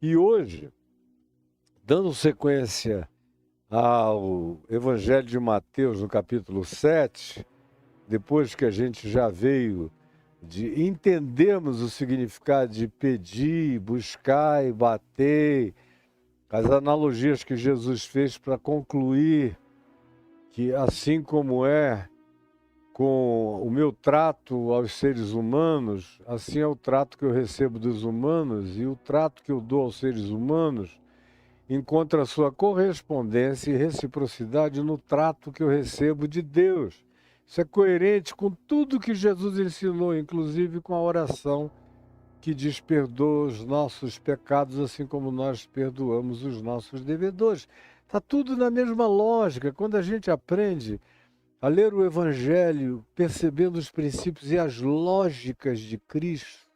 E hoje, dando sequência ao Evangelho de Mateus, no capítulo 7, depois que a gente já veio de entendermos o significado de pedir, buscar e bater, as analogias que Jesus fez para concluir que assim como é com o meu trato aos seres humanos, assim é o trato que eu recebo dos humanos, e o trato que eu dou aos seres humanos encontra sua correspondência e reciprocidade no trato que eu recebo de Deus. Isso é coerente com tudo que Jesus ensinou, inclusive com a oração que diz: perdoa os nossos pecados, assim como nós perdoamos os nossos devedores. Está tudo na mesma lógica. Quando a gente aprende a ler o Evangelho, percebendo os princípios e as lógicas de Cristo,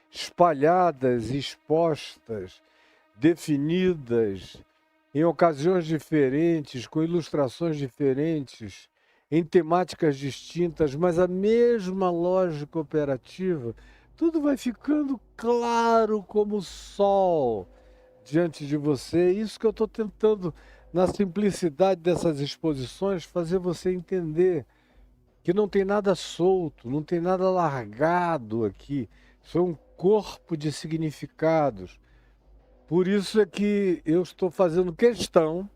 espalhadas, expostas, definidas, em ocasiões diferentes, com ilustrações diferentes, em temáticas distintas, mas a mesma lógica operativa, tudo vai ficando claro como o sol diante de você. Isso que eu estou tentando, na simplicidade dessas exposições, fazer você entender que não tem nada solto, não tem nada largado aqui. Isso é um corpo de significados. Por isso é que eu estou fazendo questão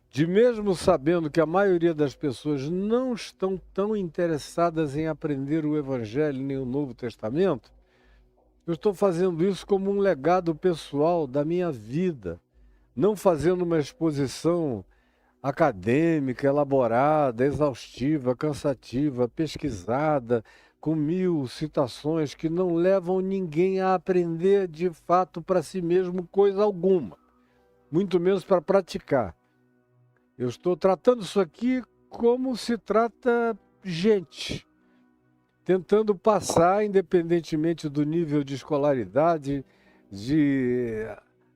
de, mesmo sabendo que a maioria das pessoas não estão tão interessadas em aprender o Evangelho nem o Novo Testamento, eu estou fazendo isso como um legado pessoal da minha vida, não fazendo uma exposição acadêmica, elaborada, exaustiva, cansativa, pesquisada, com 1000 citações que não levam ninguém a aprender de fato para si mesmo coisa alguma, muito menos para praticar. Eu estou tratando isso aqui como se trata gente, tentando passar, independentemente do nível de escolaridade, de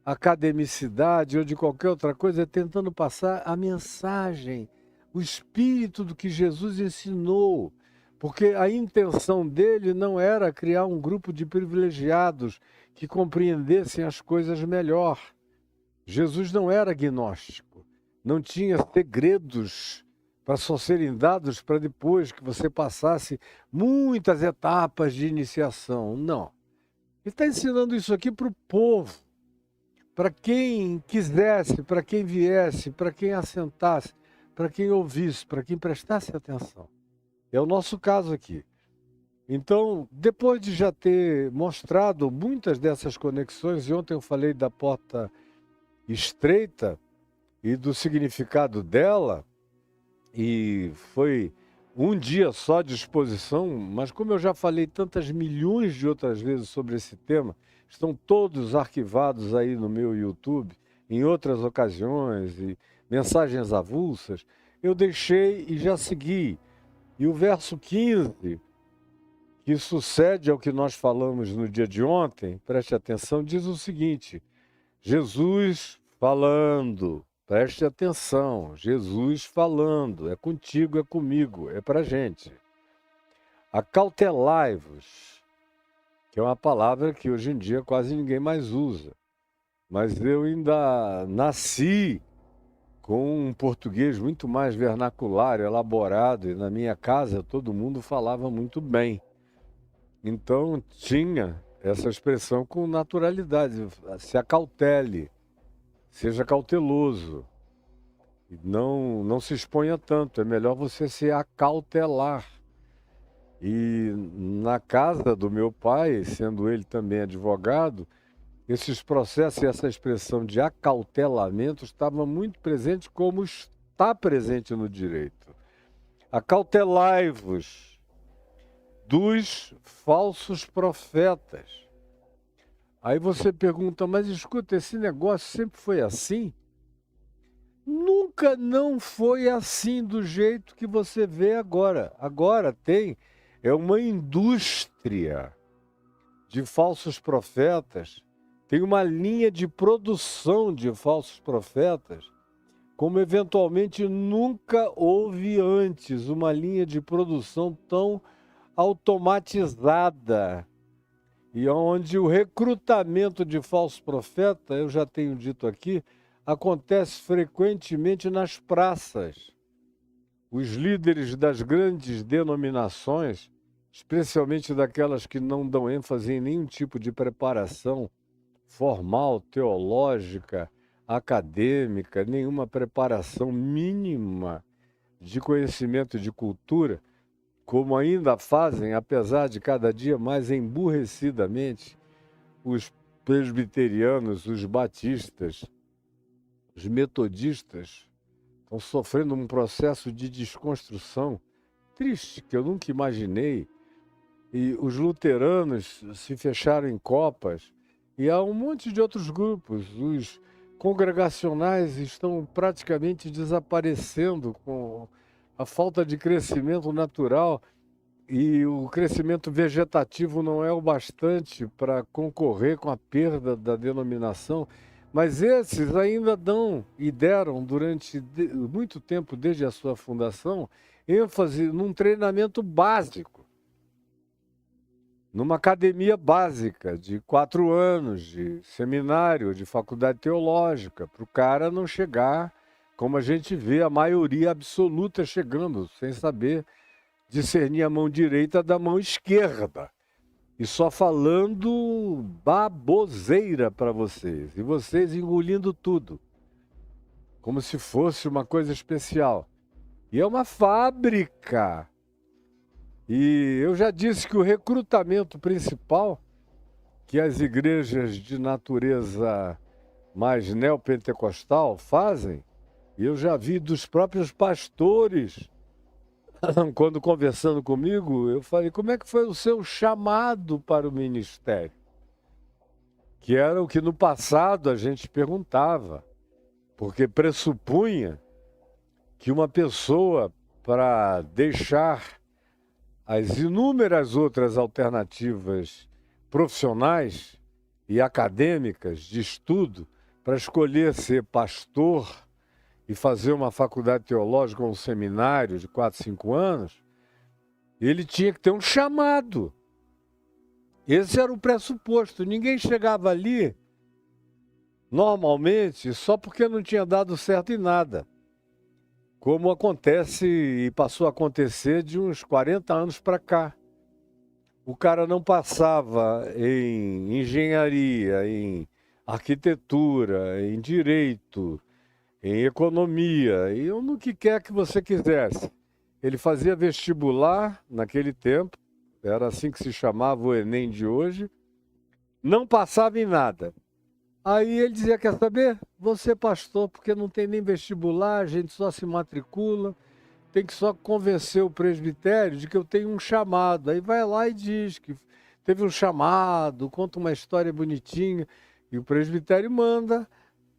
academicidade ou de qualquer outra coisa, tentando passar a mensagem, o espírito do que Jesus ensinou. Porque a intenção dele não era criar um grupo de privilegiados que compreendessem as coisas melhor. Jesus não era agnóstico, não tinha segredos para só serem dados para depois que você passasse muitas etapas de iniciação. Não. Ele está ensinando isso aqui para o povo, para quem quisesse, para quem viesse, para quem assentasse, para quem ouvisse, para quem prestasse atenção. É o nosso caso aqui. Então, depois de já ter mostrado muitas dessas conexões, e ontem eu falei da porta estreita e do significado dela, e foi um dia só de exposição, mas como eu já falei tantas milhões de outras vezes sobre esse tema, estão todos arquivados aí no meu YouTube, em outras ocasiões, e mensagens avulsas, eu deixei e já segui. E o verso 15, que sucede ao que nós falamos no dia de ontem, preste atenção, diz o seguinte: Jesus falando. Preste atenção, Jesus falando, é contigo, é comigo, é pra gente. Acautelai-vos, que é uma palavra que hoje em dia quase ninguém mais usa. Mas eu ainda nasci com um português muito mais vernacular, elaborado, e na minha casa todo mundo falava muito bem. Então tinha essa expressão com naturalidade: se acautele, seja cauteloso. Não se exponha tanto, é melhor você se acautelar. E na casa do meu pai, sendo ele também advogado, esses processos e essa expressão de acautelamento estavam muito presentes, como está presente no direito. Acautelai-vos dos falsos profetas. Aí você pergunta: mas escuta, esse negócio sempre foi assim? Nunca não foi assim do jeito que você vê agora. Agora é uma indústria de falsos profetas, tem uma linha de produção de falsos profetas, como eventualmente nunca houve antes uma linha de produção tão automatizada e onde o recrutamento de falso profeta, eu já tenho dito aqui, acontece frequentemente nas praças. Os líderes das grandes denominações, especialmente daquelas que não dão ênfase em nenhum tipo de preparação formal, teológica, acadêmica, nenhuma preparação mínima de conhecimento e de cultura, como ainda fazem, apesar de cada dia mais emburrecidamente, os presbiterianos, os batistas, os metodistas, estão sofrendo um processo de desconstrução triste, que eu nunca imaginei. E os luteranos se fecharam em copas, e há um monte de outros grupos. Os congregacionais estão praticamente desaparecendo com a falta de crescimento natural, e o crescimento vegetativo não é o bastante para concorrer com a perda da denominação. Mas esses ainda dão e deram durante muito tempo, desde a sua fundação, ênfase num treinamento básico, numa academia básica de 4 anos, de seminário, de faculdade teológica, para o cara não chegar, como a gente vê a maioria absoluta chegando, sem saber discernir a mão direita da mão esquerda. E só falando baboseira para vocês. E vocês engolindo tudo. Como se fosse uma coisa especial. E é uma fábrica. E eu já disse que o recrutamento principal que as igrejas de natureza mais neopentecostal fazem, e eu já vi dos próprios pastores. Quando conversando comigo, eu falei, como é que foi o seu chamado para o ministério? Que era o que no passado a gente perguntava, porque pressupunha que uma pessoa, para deixar as inúmeras outras alternativas profissionais e acadêmicas de estudo, para escolher ser pastor e fazer uma faculdade teológica ou um seminário de 4, 5 anos, ele tinha que ter um chamado. Esse era o pressuposto. Ninguém chegava ali, normalmente, só porque não tinha dado certo em nada. Como acontece e passou a acontecer de uns 40 anos para cá. O cara não passava em engenharia, em arquitetura, em direito, em economia, e no que quer que você quisesse. Ele fazia vestibular naquele tempo, era assim que se chamava o Enem de hoje, não passava em nada. Aí ele dizia, quer saber? Você pastor, porque não tem nem vestibular, a gente só se matricula, tem que só convencer o presbitério de que eu tenho um chamado. Aí vai lá e diz que teve um chamado, conta uma história bonitinha, e o presbitério manda,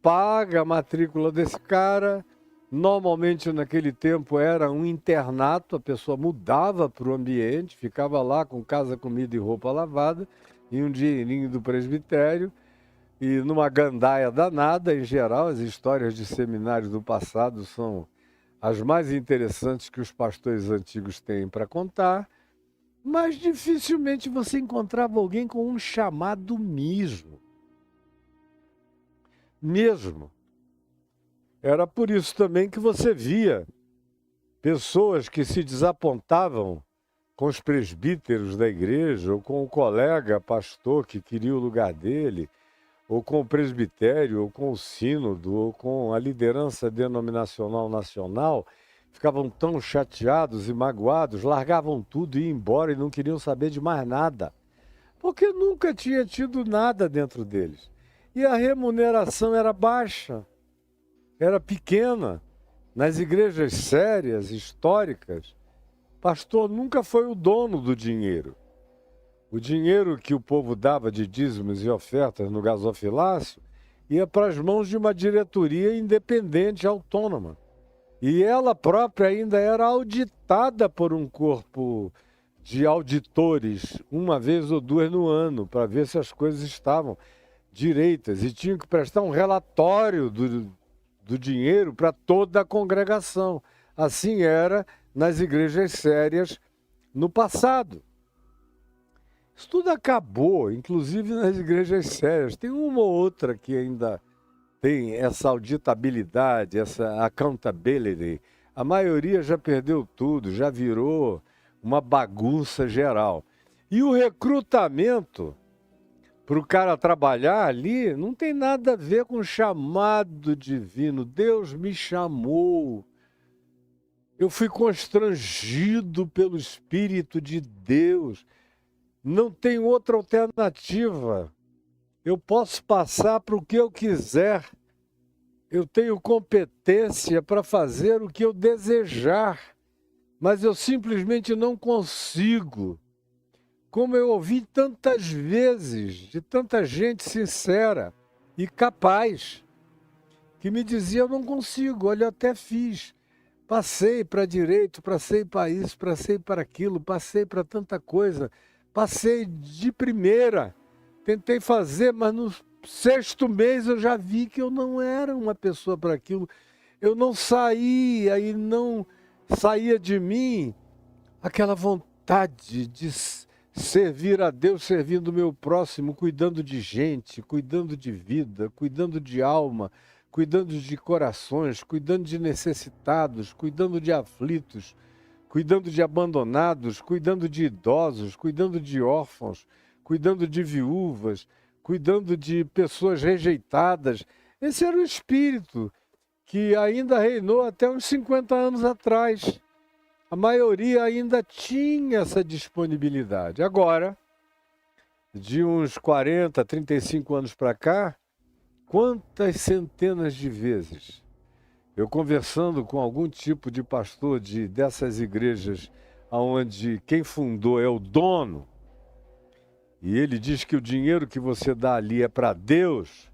paga a matrícula desse cara. Normalmente naquele tempo era um internato, a pessoa mudava para o ambiente, ficava lá com casa, comida e roupa lavada, e um dinheirinho do presbitério, e numa gandaia danada. Em geral, as histórias de seminários do passado são as mais interessantes que os pastores antigos têm para contar, mas dificilmente você encontrava alguém com um chamado mesmo. Era por isso também que você via pessoas que se desapontavam com os presbíteros da igreja, ou com o colega pastor que queria o lugar dele, ou com o presbitério, ou com o sínodo, ou com a liderança denominacional nacional, ficavam tão chateados e magoados, largavam tudo e iam embora e não queriam saber de mais nada, porque nunca tinha tido nada dentro deles. E a remuneração era baixa, era pequena. Nas igrejas sérias, históricas, pastor nunca foi o dono do dinheiro. O dinheiro que o povo dava de dízimos e ofertas no gasofilácio ia para as mãos de uma diretoria independente, autônoma. E ela própria ainda era auditada por um corpo de auditores, uma vez ou duas no ano, para ver se as coisas estavam direitas. E tinham que prestar um relatório do dinheiro para toda a congregação. Assim era nas igrejas sérias no passado. Isso tudo acabou, inclusive nas igrejas sérias. Tem uma ou outra que ainda tem essa auditabilidade, essa accountability. A maioria já perdeu tudo, já virou uma bagunça geral. E o recrutamento para o cara trabalhar ali não tem nada a ver com chamado divino. Deus me chamou. Eu fui constrangido pelo Espírito de Deus. Não tem outra alternativa. Eu posso passar para o que eu quiser. Eu tenho competência para fazer o que eu desejar. Mas eu simplesmente não consigo. Como eu ouvi tantas vezes de tanta gente sincera e capaz, que me dizia, eu não consigo, olha, eu até fiz. Passei para direito, passei para isso, passei para aquilo, passei para tanta coisa. Passei de primeira, tentei fazer, mas no 6º mês eu já vi que eu não era uma pessoa para aquilo. Eu não saía e não saía de mim aquela vontade de servir a Deus, servindo o meu próximo, cuidando de gente, cuidando de vida, cuidando de alma, cuidando de corações, cuidando de necessitados, cuidando de aflitos, cuidando de abandonados, cuidando de idosos, cuidando de órfãos, cuidando de viúvas, cuidando de pessoas rejeitadas. Esse era o espírito que ainda reinou até uns 50 anos atrás. A maioria ainda tinha essa disponibilidade. Agora, de uns 40, 35 anos para cá, quantas centenas de vezes eu conversando com algum tipo de pastor dessas igrejas onde quem fundou é o dono, e ele diz que o dinheiro que você dá ali é para Deus,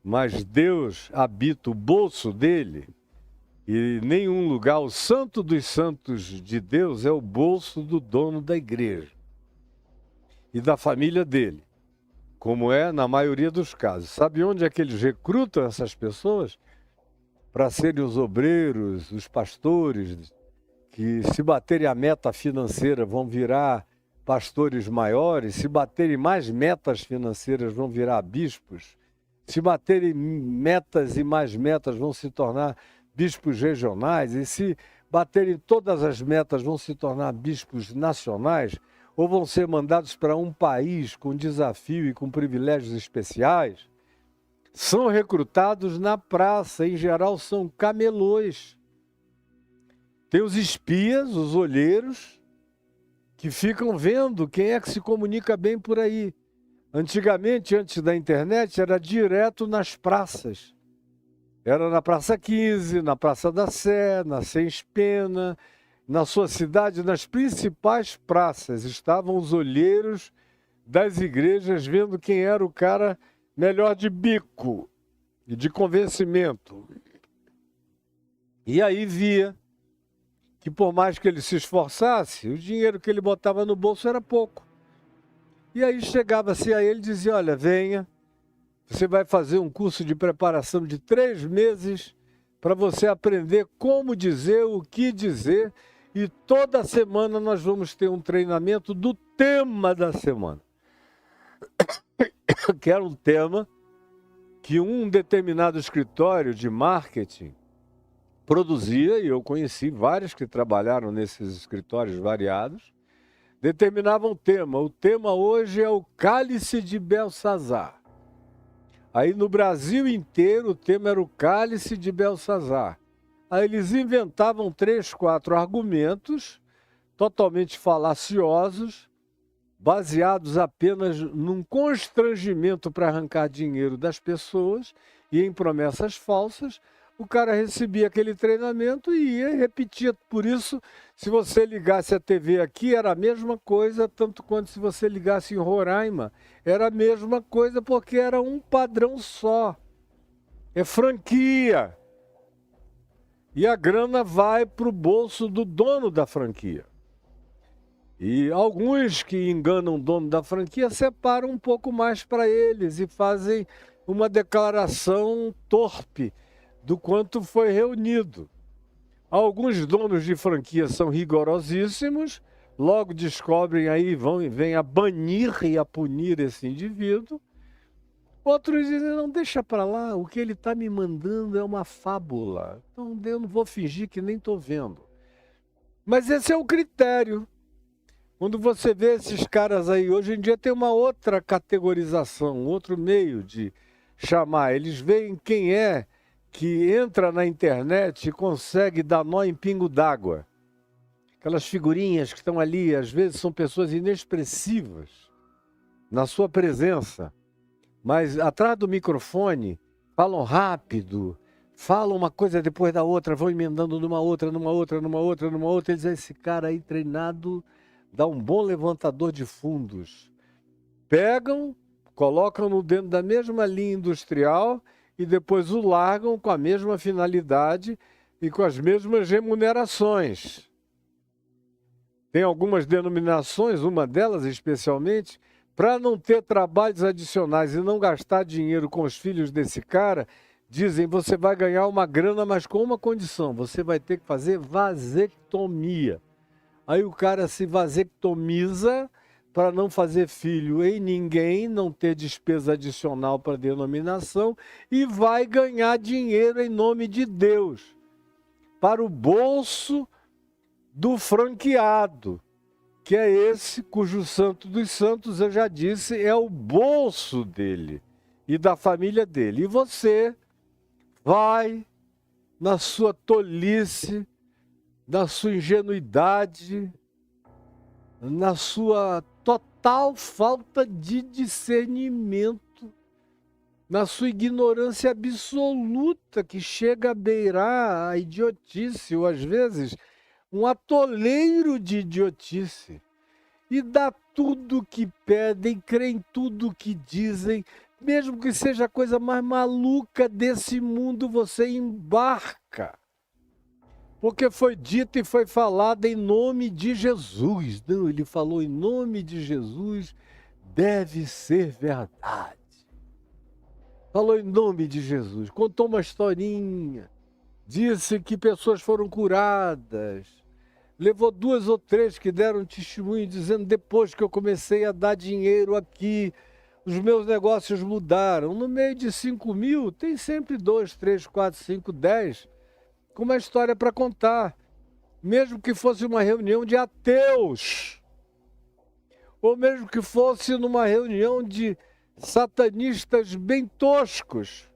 mas Deus habita o bolso dele, e nenhum lugar, o santo dos santos de Deus é o bolso do dono da igreja e da família dele, como é na maioria dos casos. Sabe onde é que eles recrutam essas pessoas? Para serem os obreiros, os pastores, que se baterem a meta financeira vão virar pastores maiores, se baterem mais metas financeiras vão virar bispos, se baterem metas e mais metas vão se tornar bispos regionais, e se baterem todas as metas vão se tornar bispos nacionais, ou vão ser mandados para um país com desafio e com privilégios especiais. São recrutados na praça, em geral são camelôs. Tem os espias, os olheiros, que ficam vendo quem é que se comunica bem por aí. Antigamente, antes da internet, era direto nas praças. Era na Praça 15, na Praça da Sé, na Sens Pena, na sua cidade, nas principais praças. Estavam os olheiros das igrejas vendo quem era o cara melhor de bico e de convencimento. E aí via que por mais que ele se esforçasse, o dinheiro que ele botava no bolso era pouco. E aí chegava-se a ele e dizia, olha, venha, você vai fazer um curso de preparação de 3 meses para você aprender como dizer, o que dizer, e toda semana nós vamos ter um treinamento do tema da semana. Que era um tema que um determinado escritório de marketing produzia, e eu conheci vários que trabalharam nesses escritórios variados, determinavam o tema. O tema hoje é o Cálice de Belsazar. Aí no Brasil inteiro o tema era o Cálice de Belsazar. Aí eles inventavam 3, 4 argumentos totalmente falaciosos, baseados apenas num constrangimento para arrancar dinheiro das pessoas e em promessas falsas. O cara recebia aquele treinamento e ia e repetia. Por isso, se você ligasse a TV aqui, era a mesma coisa, tanto quanto se você ligasse em Roraima. Era a mesma coisa, porque era um padrão só. É franquia. E a grana vai para o bolso do dono da franquia. E alguns que enganam o dono da franquia separam um pouco mais para eles e fazem uma declaração torpe do quanto foi reunido. Alguns donos de franquia são rigorosíssimos, logo descobrem aí, vêm a banir e a punir esse indivíduo. Outros dizem, não, deixa para lá, o que ele está me mandando é uma fábula. Então eu não vou fingir que nem estou vendo. Mas esse é o critério. Quando você vê esses caras aí, hoje em dia tem uma outra categorização, um outro meio de chamar. Eles veem quem é que entra na internet e consegue dar nó em pingo d'água. Aquelas figurinhas que estão ali, às vezes são pessoas inexpressivas na sua presença, mas atrás do microfone falam rápido, falam uma coisa depois da outra, vão emendando numa outra. Eles dizem, esse cara aí treinado dá um bom levantador de fundos. Pegam, colocam-no dentro da mesma linha industrial e depois o largam com a mesma finalidade e com as mesmas remunerações. Tem algumas denominações, uma delas especialmente, para não ter trabalhos adicionais e não gastar dinheiro com os filhos desse cara, dizem, você vai ganhar uma grana, mas com uma condição, você vai ter que fazer vasectomia. Aí o cara se vasectomiza para não fazer filho em ninguém, não ter despesa adicional para denominação e vai ganhar dinheiro em nome de Deus, para o bolso do franqueado, que é esse cujo santo dos santos, eu já disse, é o bolso dele e da família dele. E você vai, na sua tolice, na sua ingenuidade, na sua total falta de discernimento, na sua ignorância absoluta, que chega a beirar a idiotice, ou às vezes um atoleiro de idiotice, e dá tudo que pedem, crê em tudo que dizem, mesmo que seja a coisa mais maluca desse mundo, você embarca. Porque foi dito e foi falado em nome de Jesus. Não, ele falou em nome de Jesus, deve ser verdade. Falou em nome de Jesus, contou uma historinha, disse que pessoas foram curadas, levou 2 ou 3 que deram testemunho dizendo, depois que eu comecei a dar dinheiro aqui, os meus negócios mudaram. No meio de 5 mil, tem sempre 2, 3, 4, 5, 10... com uma história para contar, mesmo que fosse uma reunião de ateus, ou mesmo que fosse numa reunião de satanistas bem toscos.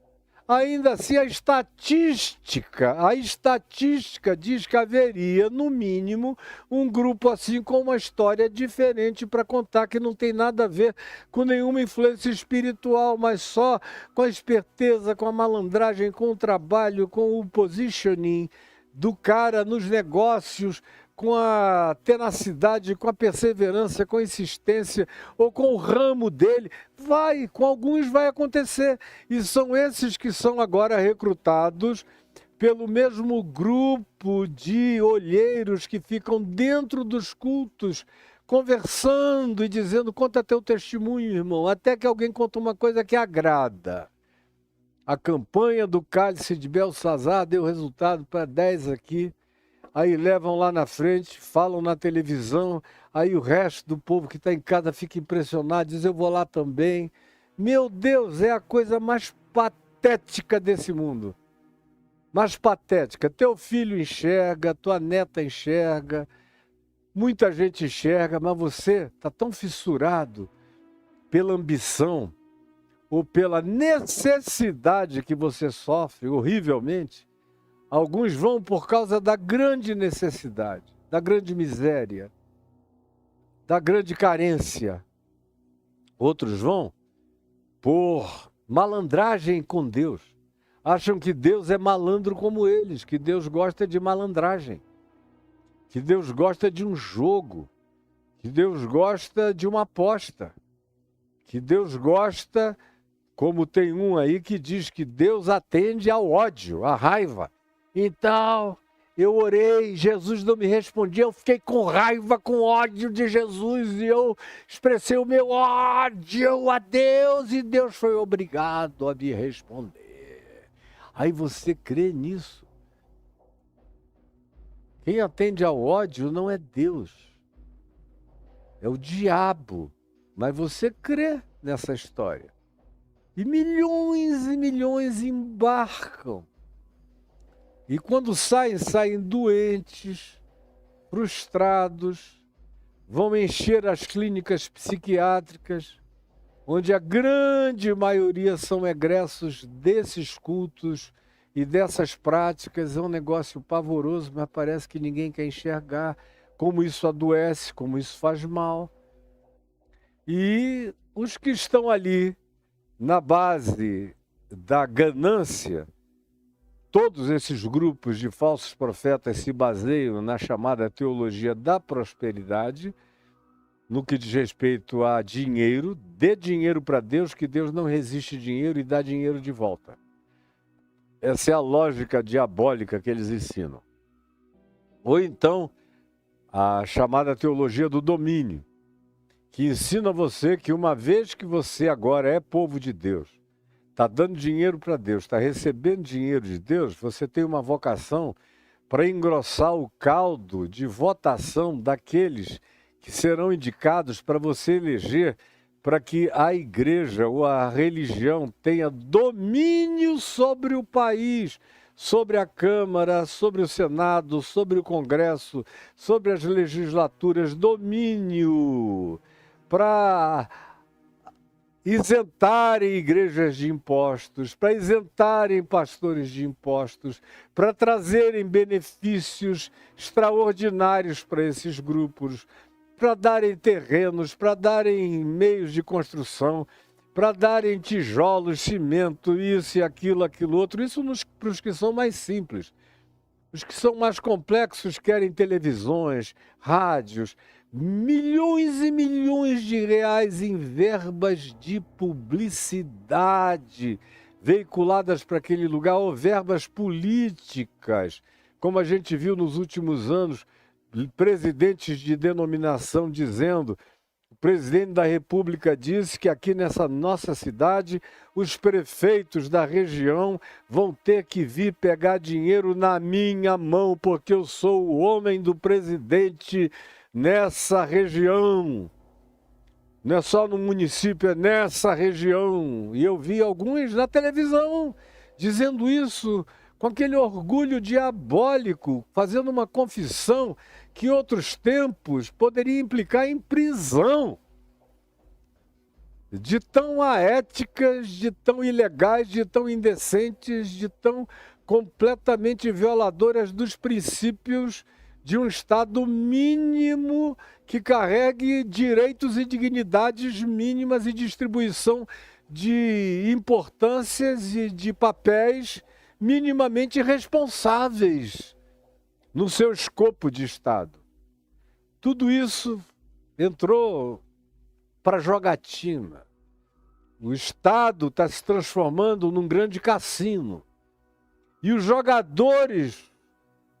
Ainda assim, a estatística diz que haveria, no mínimo, um grupo assim com uma história diferente para contar, que não tem nada a ver com nenhuma influência espiritual, mas só com a esperteza, com a malandragem, com o trabalho, com o positioning do cara nos negócios, com a tenacidade, com a perseverança, com a insistência, ou com o ramo dele, com alguns vai acontecer. E são esses que são agora recrutados pelo mesmo grupo de olheiros que ficam dentro dos cultos, conversando e dizendo, conta teu testemunho, irmão, até que alguém conta uma coisa que agrada. A campanha do cálice de Belsazar deu resultado para 10 aqui. Aí levam lá na frente, falam na televisão, aí o resto do povo que está em casa fica impressionado, diz, eu vou lá também. Meu Deus, é a coisa mais patética desse mundo. Mais patética. Teu filho enxerga, tua neta enxerga, muita gente enxerga, mas você está tão fissurado pela ambição ou pela necessidade que você sofre horrivelmente. Alguns vão por causa da grande necessidade, da grande miséria, da grande carência. Outros vão por malandragem com Deus. Acham que Deus é malandro como eles, que Deus gosta de malandragem, que Deus gosta de um jogo, que Deus gosta de uma aposta, que Deus gosta, como tem um aí que diz que Deus atende ao ódio, à raiva. Então, eu orei, Jesus não me respondia, eu fiquei com raiva, com ódio de Jesus, e eu expressei o meu ódio a Deus, e Deus foi obrigado a me responder. Aí você crê nisso. Quem atende ao ódio não é Deus. é o diabo. Mas você crê nessa história. E milhões embarcam. E quando saem doentes, frustrados, vão encher as clínicas psiquiátricas, onde a grande maioria são egressos desses cultos e dessas práticas. É um negócio pavoroso, mas parece que ninguém quer enxergar como isso adoece, como isso faz mal. E os que estão ali na base da ganância, todos esses grupos de falsos profetas se baseiam na chamada teologia da prosperidade, no que diz respeito a dinheiro. Dê dinheiro para Deus, que Deus não resiste dinheiro e dá dinheiro de volta. Essa é a lógica diabólica que eles ensinam. Ou então, a chamada teologia do domínio, que ensina você que uma vez que você agora é povo de Deus, está dando dinheiro para Deus, está recebendo dinheiro de Deus, você tem uma vocação para engrossar o caldo de votação daqueles que serão indicados para você eleger, para que a igreja ou a religião tenha domínio sobre o país, sobre a Câmara, sobre o Senado, sobre o Congresso, sobre as legislaturas, domínio para isentarem igrejas de impostos, para isentarem pastores de impostos, para trazerem benefícios extraordinários para esses grupos, para darem terrenos, para darem meios de construção, para darem tijolos, cimento, isso e aquilo outro. Isso para os que são mais simples. Os que são mais complexos querem televisões, rádios, milhões e milhões de reais em verbas de publicidade veiculadas para aquele lugar, ou verbas políticas, como a gente viu nos últimos anos, presidentes de denominação dizendo: o presidente da República disse que aqui nessa nossa cidade os prefeitos da região vão ter que vir pegar dinheiro na minha mão, porque eu sou o homem do presidente nessa região. Não é só no município, é nessa região. E eu vi alguns na televisão dizendo isso com aquele orgulho diabólico, fazendo uma confissão que em outros tempos poderia implicar em prisão. De tão aéticas, de tão ilegais, de tão indecentes, de tão completamente violadoras dos princípios de um Estado mínimo que carregue direitos e dignidades mínimas e distribuição de importâncias e de papéis minimamente responsáveis no seu escopo de Estado. Tudo isso entrou para jogatina. O Estado está se transformando num grande cassino. E os jogadores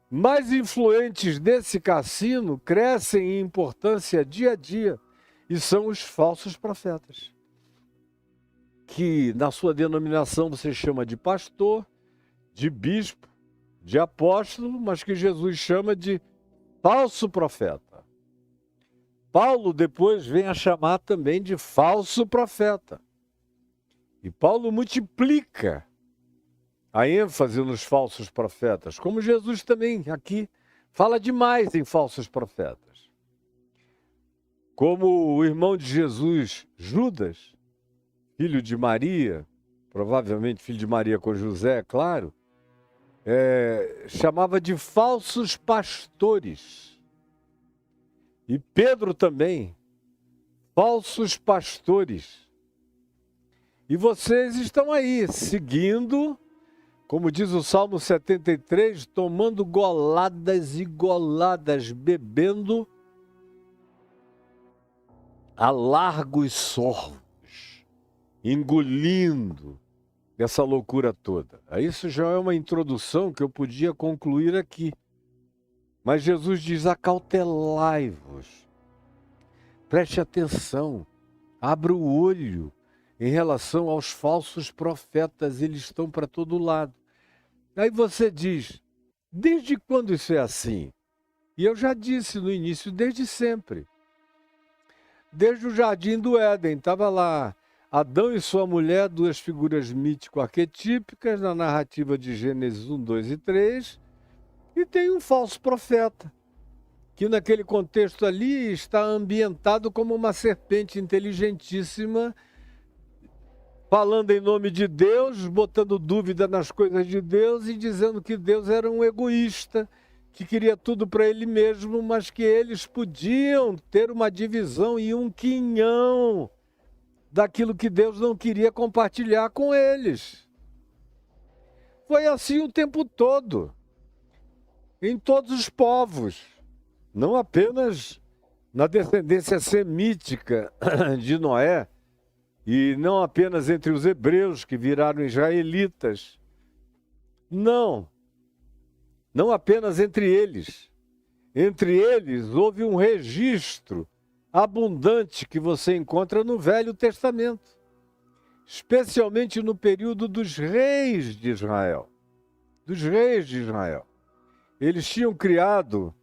mais influentes desse cassino crescem em importância dia a dia, e são os falsos profetas, que na sua denominação você chama de pastor, de bispo, de apóstolo, mas que Jesus chama de falso profeta. Paulo depois vem a chamar também de falso profeta. E Paulo multiplica a ênfase nos falsos profetas, como Jesus também aqui fala demais em falsos profetas. Como o irmão de Jesus, Judas, filho de Maria, provavelmente filho de Maria com José, é claro, chamava de falsos pastores. E Pedro também, falsos pastores. E vocês estão aí, seguindo, como diz o Salmo 73, tomando goladas e goladas, bebendo a largos sorvos, engolindo essa loucura toda. Isso já é uma introdução que eu podia concluir aqui. Mas Jesus diz: acautelai-vos, preste atenção, abra o olho em relação aos falsos profetas, eles estão para todo lado. Aí você diz: desde quando isso é assim? E eu já disse no início, desde sempre. Desde o jardim do Éden, estava lá Adão e sua mulher, duas figuras mítico-arquetípicas na narrativa de Gênesis 1, 2 e 3, e tem um falso profeta, que naquele contexto ali está ambientado como uma serpente inteligentíssima, falando em nome de Deus, botando dúvida nas coisas de Deus e dizendo que Deus era um egoísta, que queria tudo para ele mesmo, mas que eles podiam ter uma divisão e um quinhão daquilo que Deus não queria compartilhar com eles. Foi assim o tempo todo, em todos os povos, não apenas na descendência semítica de Noé, e não apenas entre os hebreus que viraram israelitas. Não apenas entre eles. Entre eles houve um registro abundante que você encontra no Velho Testamento, especialmente no período dos reis de Israel. Dos reis de Israel. Eles tinham criado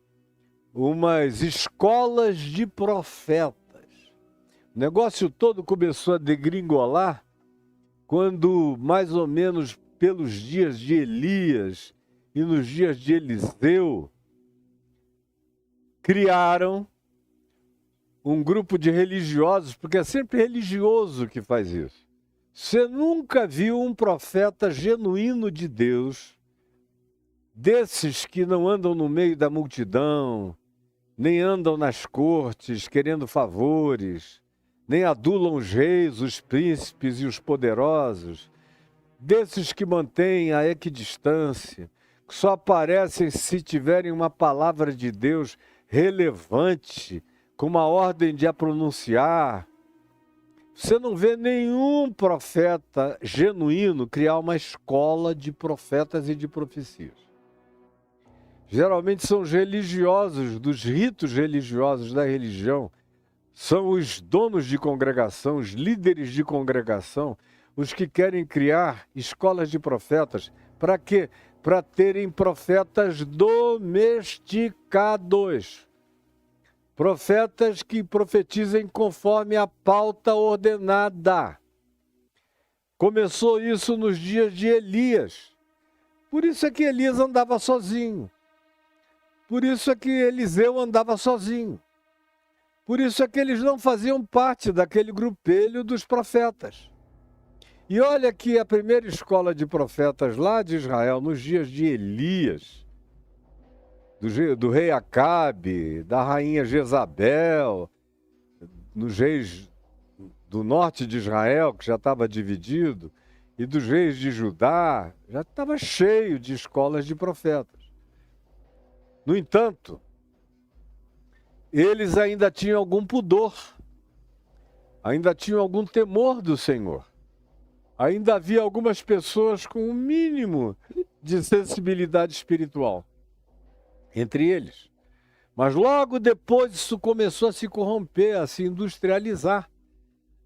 umas escolas de profetas. O negócio todo começou a degringolar quando, mais ou menos pelos dias de Elias e nos dias de Eliseu, criaram um grupo de religiosos, porque é sempre religioso que faz isso. Você nunca viu um profeta genuíno de Deus, desses que não andam no meio da multidão, nem andam nas cortes querendo favores, nem adulam os reis, os príncipes e os poderosos, desses que mantêm a equidistância, que só aparecem se tiverem uma palavra de Deus relevante, com uma ordem de a pronunciar. Você não vê nenhum profeta genuíno criar uma escola de profetas e de profecias. Geralmente são os religiosos, dos ritos religiosos da religião, são os donos de congregação, os líderes de congregação, os que querem criar escolas de profetas. Para quê? Para terem profetas domesticados. Profetas que profetizem conforme a pauta ordenada. Começou isso nos dias de Elias. Por isso é que Elias andava sozinho. Por isso é que Eliseu andava sozinho. Por isso é que eles não faziam parte daquele grupelho dos profetas. E olha que a primeira escola de profetas lá de Israel, nos dias de Elias, do rei Acabe, da rainha Jezabel, nos reis do norte de Israel, que já estava dividido, e dos reis de Judá, já estava cheio de escolas de profetas. No entanto, eles ainda tinham algum pudor, ainda tinham algum temor do Senhor. Ainda havia algumas pessoas com um mínimo de sensibilidade espiritual entre eles. Mas logo depois isso começou a se corromper, a se industrializar.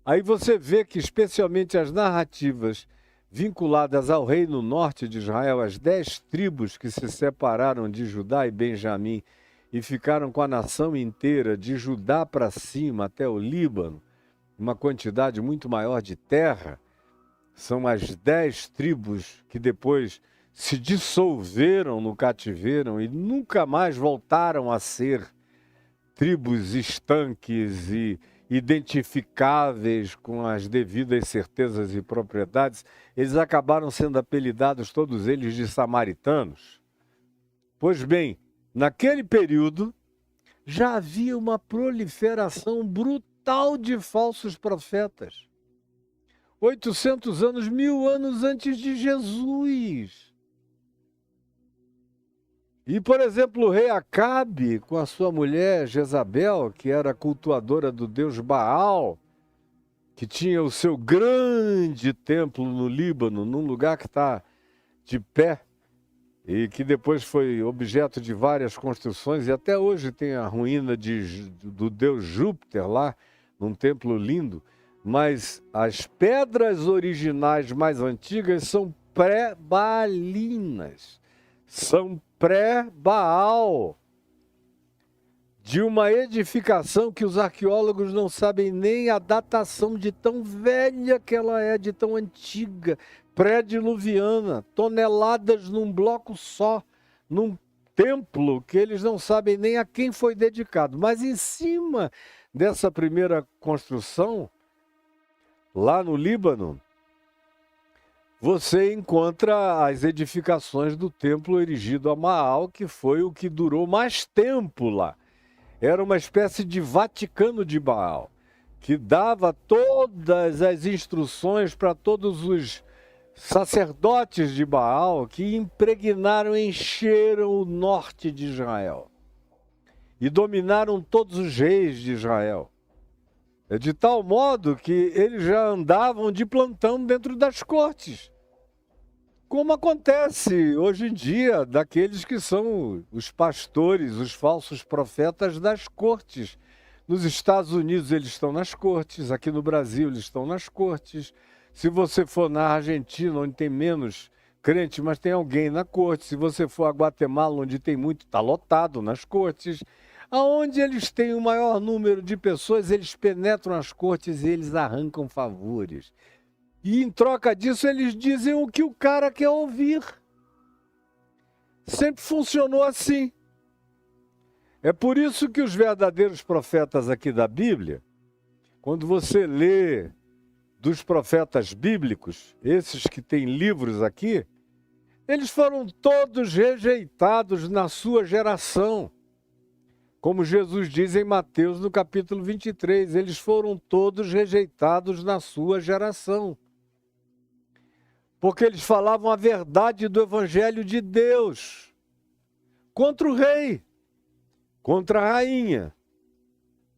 Aí você vê que especialmente as narrativas vinculadas ao reino norte de Israel, as 10 tribos que se separaram de Judá e Benjamim e ficaram com a nação inteira, de Judá para cima até o Líbano, uma quantidade muito maior de terra, são as 10 tribos que depois se dissolveram no cativeiro e nunca mais voltaram a ser tribos estanques e identificáveis com as devidas certezas e propriedades. Eles acabaram sendo apelidados, todos eles, de samaritanos. Pois bem, naquele período já havia uma proliferação brutal de falsos profetas. 800 anos, 1000 anos antes de Jesus. E, por exemplo, o rei Acabe, com a sua mulher Jezabel, que era cultuadora do deus Baal, que tinha o seu grande templo no Líbano, num lugar que está de pé, e que depois foi objeto de várias construções, e até hoje tem a ruína do deus Júpiter lá, num templo lindo, mas as pedras originais mais antigas são pré-baalinas, são pré-Baal. de uma edificação que os arqueólogos não sabem nem a datação de tão velha que ela é, de tão antiga, pré-diluviana, toneladas num bloco só, num templo que eles não sabem nem a quem foi dedicado. Mas em cima dessa primeira construção, lá no Líbano, você encontra as edificações do templo erigido a Maal, que foi o que durou mais tempo lá. Era uma espécie de Vaticano de Baal, que dava todas as instruções para todos os sacerdotes de Baal que impregnaram, encheram o norte de Israel e dominaram todos os reis de Israel. De tal modo que eles já andavam de plantão dentro das cortes, como acontece hoje em dia daqueles que são os pastores, os falsos profetas das cortes. Nos Estados Unidos eles estão nas cortes, aqui no Brasil eles estão nas cortes. Se você for na Argentina, onde tem menos crente, mas tem alguém na corte. Se você for a Guatemala, onde tem muito, está lotado nas cortes. Aonde eles têm o maior número de pessoas, eles penetram as cortes e eles arrancam favores. E em troca disso, eles dizem o que o cara quer ouvir. Sempre funcionou assim. É por isso que os verdadeiros profetas aqui da Bíblia, quando você lê dos profetas bíblicos, esses que têm livros aqui, eles foram todos rejeitados na sua geração. Como Jesus diz em Mateus, no capítulo 23, eles foram todos rejeitados na sua geração. Porque eles falavam a verdade do Evangelho de Deus contra o rei, contra a rainha,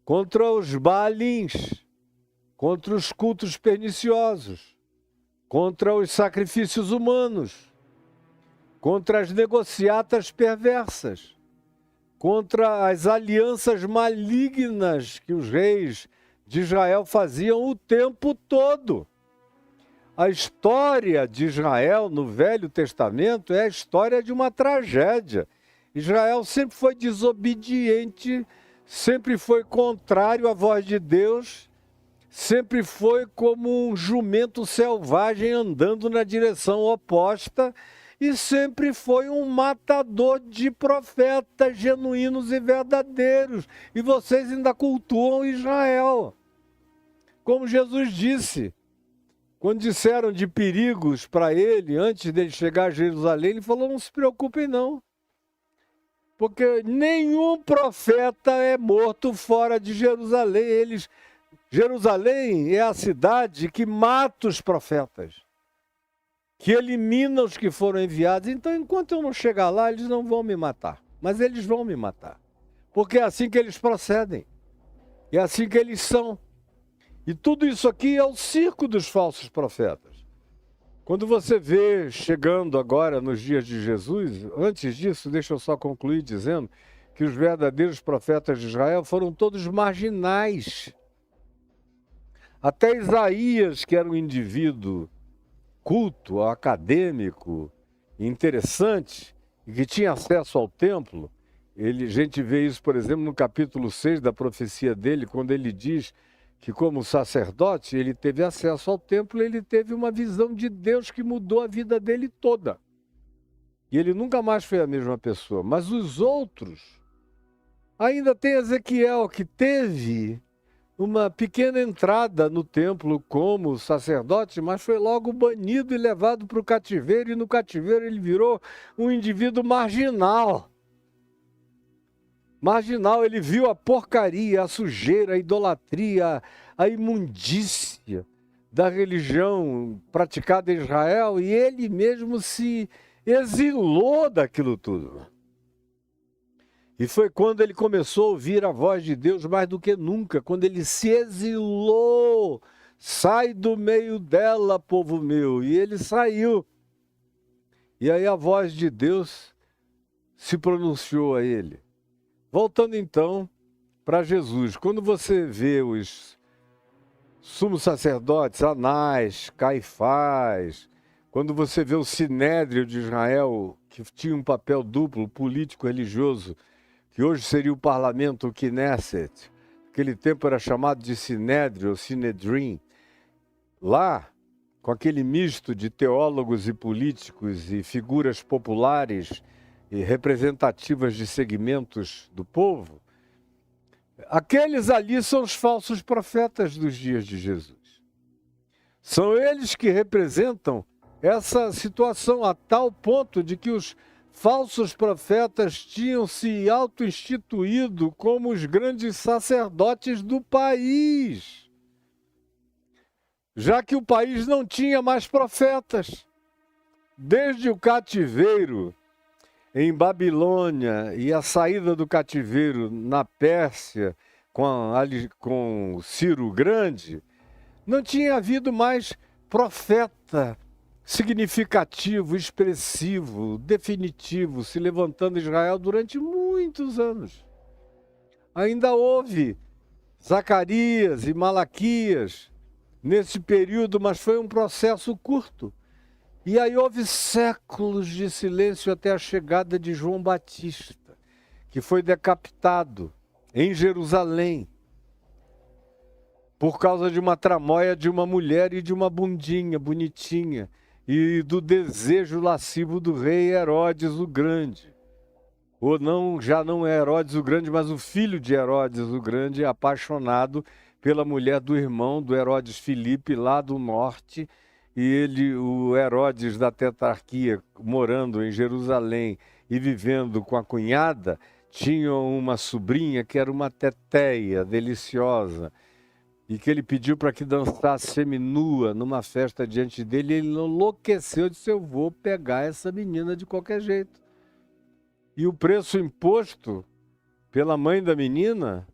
contra os Baalins, contra os cultos perniciosos, contra os sacrifícios humanos, contra as negociatas perversas, contra as alianças malignas que os reis de Israel faziam o tempo todo. A história de Israel no Velho Testamento é a história de uma tragédia. Israel sempre foi desobediente, sempre foi contrário à voz de Deus, sempre foi como um jumento selvagem andando na direção oposta e sempre foi um matador de profetas genuínos e verdadeiros. E vocês ainda cultuam Israel. Como Jesus disse, quando disseram de perigos para ele, antes dele chegar a Jerusalém, ele falou, não se preocupem não. Porque nenhum profeta é morto fora de Jerusalém. Jerusalém é a cidade que mata os profetas, que elimina os que foram enviados. Então, enquanto eu não chegar lá, eles não vão me matar. Mas eles vão me matar. Porque é assim que eles procedem. É assim que eles são. E tudo isso aqui é o circo dos falsos profetas. Quando você vê chegando agora nos dias de Jesus, antes disso, deixa eu só concluir dizendo que os verdadeiros profetas de Israel foram todos marginais. Até Isaías, que era um indivíduo culto, acadêmico, interessante, e que tinha acesso ao templo, a gente vê isso, por exemplo, no capítulo 6 da profecia dele, quando ele diz que como sacerdote, ele teve acesso ao templo, ele teve uma visão de Deus que mudou a vida dele toda. E ele nunca mais foi a mesma pessoa. Mas os outros, ainda tem Ezequiel, que teve uma pequena entrada no templo como sacerdote, mas foi logo banido e levado para o cativeiro, e no cativeiro ele virou um indivíduo marginal. Marginal, ele viu a porcaria, a sujeira, a idolatria, a imundícia da religião praticada em Israel e ele mesmo se exilou daquilo tudo. E foi quando ele começou a ouvir a voz de Deus mais do que nunca, quando ele se exilou. Sai do meio dela, povo meu. E ele saiu. E aí a voz de Deus se pronunciou a ele. Voltando então para Jesus, quando você vê os sumos sacerdotes, Anás, Caifás, quando você vê o Sinédrio de Israel, que tinha um papel duplo, político, religioso, que hoje seria o parlamento, o Knesset. Aquele tempo era chamado de Sinédrio, ou Sinedrim. Lá, com aquele misto de teólogos e políticos e figuras populares e representativas de segmentos do povo, aqueles ali são os falsos profetas dos dias de Jesus. São eles que representam essa situação a tal ponto de que os falsos profetas tinham se auto-instituído como os grandes sacerdotes do país, já que o país não tinha mais profetas. Desde o cativeiro em Babilônia e a saída do cativeiro na Pérsia com Ciro Grande, não tinha havido mais profeta significativo, expressivo, definitivo, se levantando em Israel durante muitos anos. Ainda houve Zacarias e Malaquias nesse período, mas foi um processo curto. E aí houve séculos de silêncio até a chegada de João Batista, que foi decapitado em Jerusalém por causa de uma tramóia de uma mulher e de uma bundinha bonitinha e do desejo lascivo do rei Herodes o Grande. Ou não, já não é Herodes o Grande, mas o filho de Herodes o Grande, apaixonado pela mulher do irmão do Herodes Filipe, lá do norte, e ele, o Herodes da tetrarquia, morando em Jerusalém e vivendo com a cunhada, tinha uma sobrinha que era uma teteia deliciosa, e que ele pediu para que dançasse seminua numa festa diante dele, e ele enlouqueceu, disse: eu vou pegar essa menina de qualquer jeito. E o preço imposto pela mãe da menina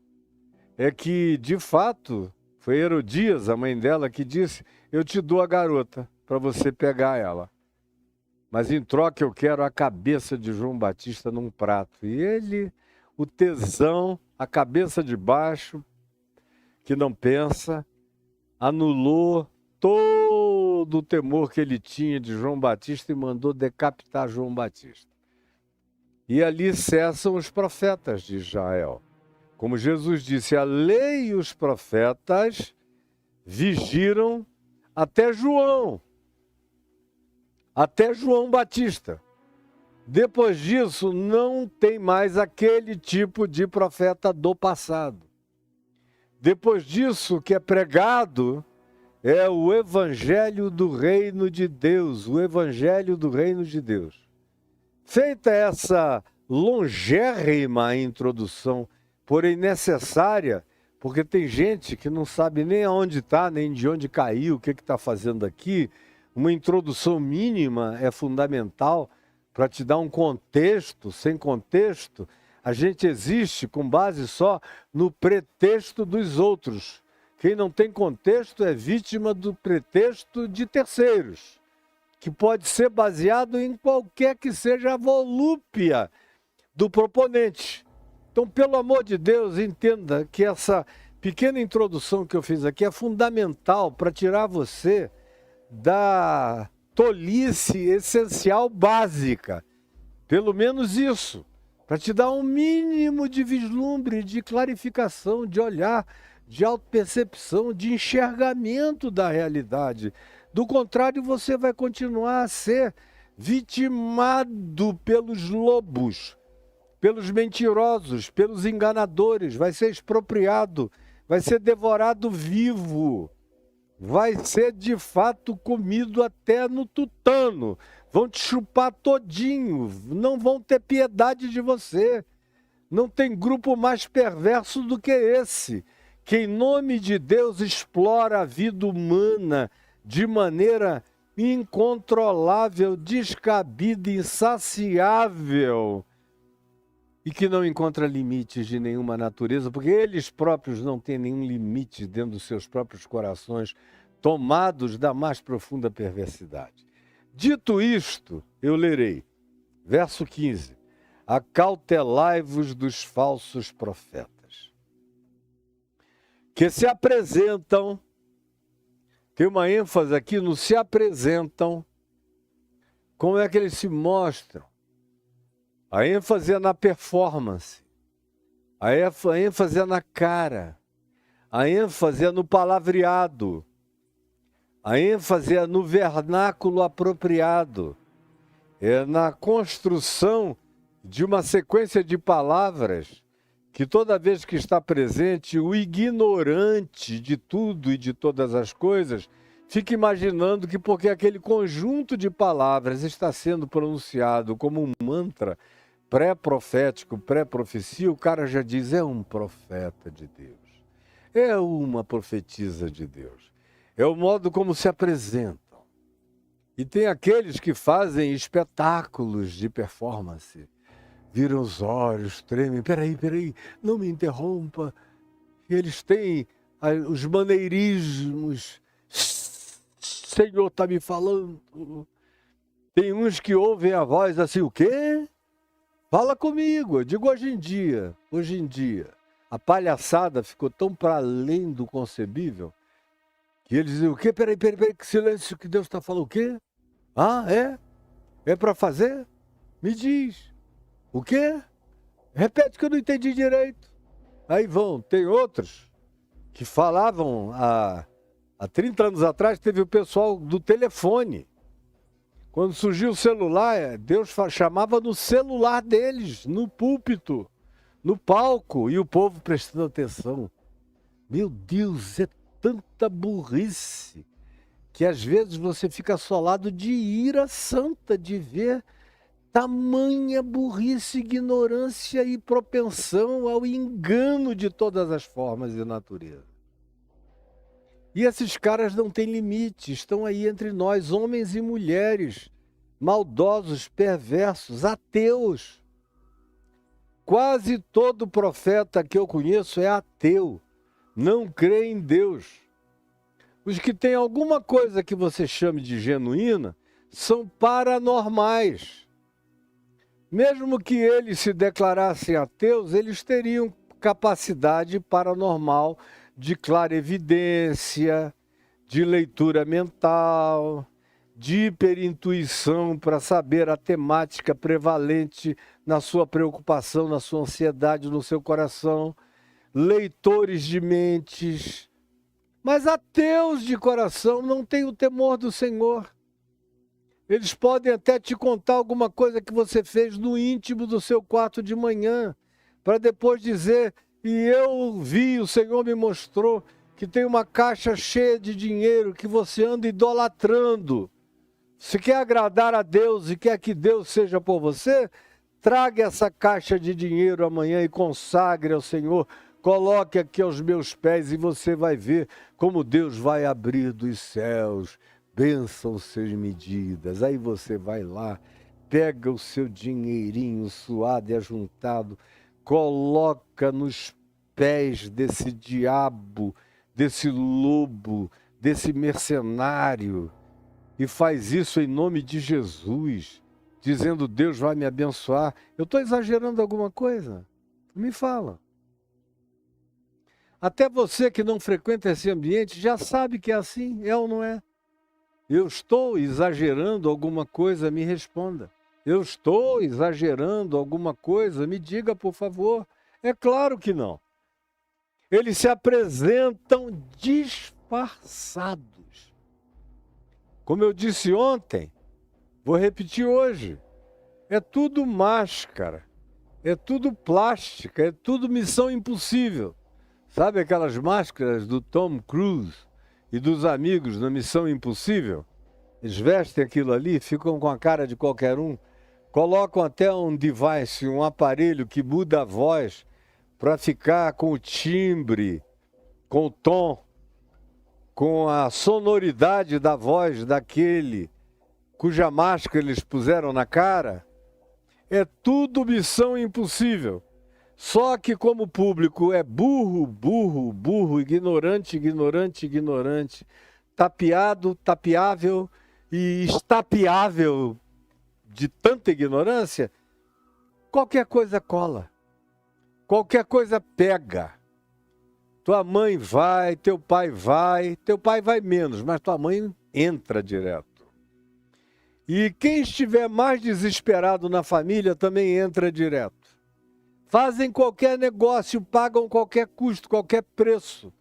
é que, de fato, foi Herodias, a mãe dela, que disse: eu te dou a garota para você pegar ela, mas em troca eu quero a cabeça de João Batista num prato. E ele, o tesão, a cabeça de baixo, que não pensa, anulou todo o temor que ele tinha de João Batista e mandou decapitar João Batista. E ali cessam os profetas de Israel. Como Jesus disse, a lei e os profetas vigiram até João Batista. Depois disso, não tem mais aquele tipo de profeta do passado. Depois disso, o que é pregado é o Evangelho do Reino de Deus, o Evangelho do Reino de Deus. Feita essa longérrima introdução, porém necessária, porque tem gente que não sabe nem aonde está, nem de onde caiu, o que está fazendo aqui. Uma introdução mínima é fundamental para te dar um contexto. Sem contexto, a gente existe com base só no pretexto dos outros. Quem não tem contexto é vítima do pretexto de terceiros, que pode ser baseado em qualquer que seja a volúpia do proponente. Então, pelo amor de Deus, entenda que essa pequena introdução que eu fiz aqui é fundamental para tirar você da tolice essencial básica. Pelo menos isso, para te dar um mínimo de vislumbre, de clarificação, de olhar, de autopercepção, de enxergamento da realidade. Do contrário, você vai continuar a ser vitimado pelos lobos, pelos mentirosos, pelos enganadores, vai ser expropriado, vai ser devorado vivo, vai ser de fato comido até no tutano, vão te chupar todinho, não vão ter piedade de você. Não tem grupo mais perverso do que esse, que em nome de Deus explora a vida humana de maneira incontrolável, descabida, insaciável, e que não encontra limites de nenhuma natureza, porque eles próprios não têm nenhum limite dentro dos seus próprios corações, tomados da mais profunda perversidade. Dito isto, eu lerei, verso 15, acautelai-vos dos falsos profetas, que se apresentam, tem uma ênfase aqui no se apresentam, como é que eles se mostram? A ênfase é na performance. A ênfase é na cara. A ênfase é no palavreado. A ênfase é no vernáculo apropriado. É na construção de uma sequência de palavras que toda vez que está presente, o ignorante de tudo e de todas as coisas fica imaginando que porque aquele conjunto de palavras está sendo pronunciado como um mantra pré-profético, pré-profecia, o cara já diz, é um profeta de Deus. É uma profetisa de Deus. É o modo como se apresentam. E tem aqueles que fazem espetáculos de performance. Viram os olhos, tremem. Peraí, não me interrompa. E eles têm os maneirismos. Senhor está me falando. Tem uns que ouvem a voz assim, o quê? Fala comigo. Eu digo hoje em dia. A palhaçada ficou tão para além do concebível que eles dizem, o quê? Peraí, que silêncio, que Deus está falando. O quê? Ah, é? É para fazer? Me diz. O quê? Repete que eu não entendi direito. Aí vão, tem outros que falavam há 30 anos atrás, teve o pessoal do telefone. Quando surgiu o celular, Deus chamava no celular deles, no púlpito, no palco, e o povo prestando atenção. Meu Deus, é tanta burrice que às vezes você fica assolado de ira santa de ver tamanha burrice, ignorância e propensão ao engano de todas as formas e natureza. E esses caras não têm limite, estão aí entre nós, homens e mulheres, maldosos, perversos, ateus. Quase todo profeta que eu conheço é ateu, não crê em Deus. Os que têm alguma coisa que você chame de genuína são paranormais. Mesmo que eles se declarassem ateus, eles teriam capacidade paranormal de clarevidência, de leitura mental, de hiperintuição para saber a temática prevalente na sua preocupação, na sua ansiedade, no seu coração, leitores de mentes. Mas ateus de coração não têm o temor do Senhor. Eles podem até te contar alguma coisa que você fez no íntimo do seu quarto de manhã, para depois dizer, e eu vi, o Senhor me mostrou, que tem uma caixa cheia de dinheiro que você anda idolatrando. Se quer agradar a Deus e quer que Deus seja por você, traga essa caixa de dinheiro amanhã e consagre ao Senhor. Coloque aqui aos meus pés e você vai ver como Deus vai abrir dos céus bênçãos sem medidas. Aí você vai lá, pega o seu dinheirinho suado e ajuntado, coloca nos pés desse diabo, desse lobo, desse mercenário, e faz isso em nome de Jesus, dizendo, Deus vai me abençoar. Eu estou exagerando alguma coisa? Me fala. Até você que não frequenta esse ambiente já sabe que é assim, é ou não é? Eu estou exagerando alguma coisa, me responda. Eu estou exagerando alguma coisa, me diga, por favor. É claro que não. Eles se apresentam disfarçados. Como eu disse ontem, vou repetir hoje. É tudo máscara, é tudo plástica, é tudo missão impossível. Sabe aquelas máscaras do Tom Cruise e dos amigos na Missão Impossível? Eles vestem aquilo ali, ficam com a cara de qualquer um, colocam até um device, um aparelho que muda a voz para ficar com o timbre, com o tom, com a sonoridade da voz daquele cuja máscara eles puseram na cara. É tudo missão impossível. Só que como o público é burro, ignorante, tapeado, tapeável e estapeável de tanta ignorância, qualquer coisa cola, qualquer coisa pega. Tua mãe vai, teu pai vai menos, mas tua mãe entra direto. E quem estiver mais desesperado na família também entra direto. fazem qualquer negócio, pagam qualquer custo, qualquer preço,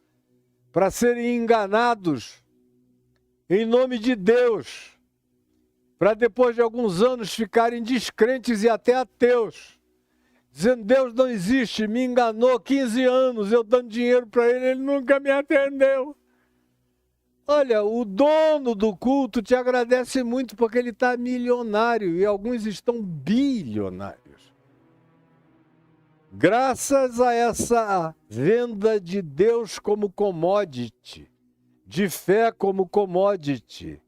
para serem enganados em nome de Deus, para depois de alguns anos ficarem descrentes e até ateus, dizendo: Deus não existe, me enganou 15 anos, eu dando dinheiro para ele nunca me atendeu. Olha, o dono do culto te agradece muito porque ele está milionário e alguns estão bilionários. Graças a essa venda de Deus como commodity, de fé como commodity,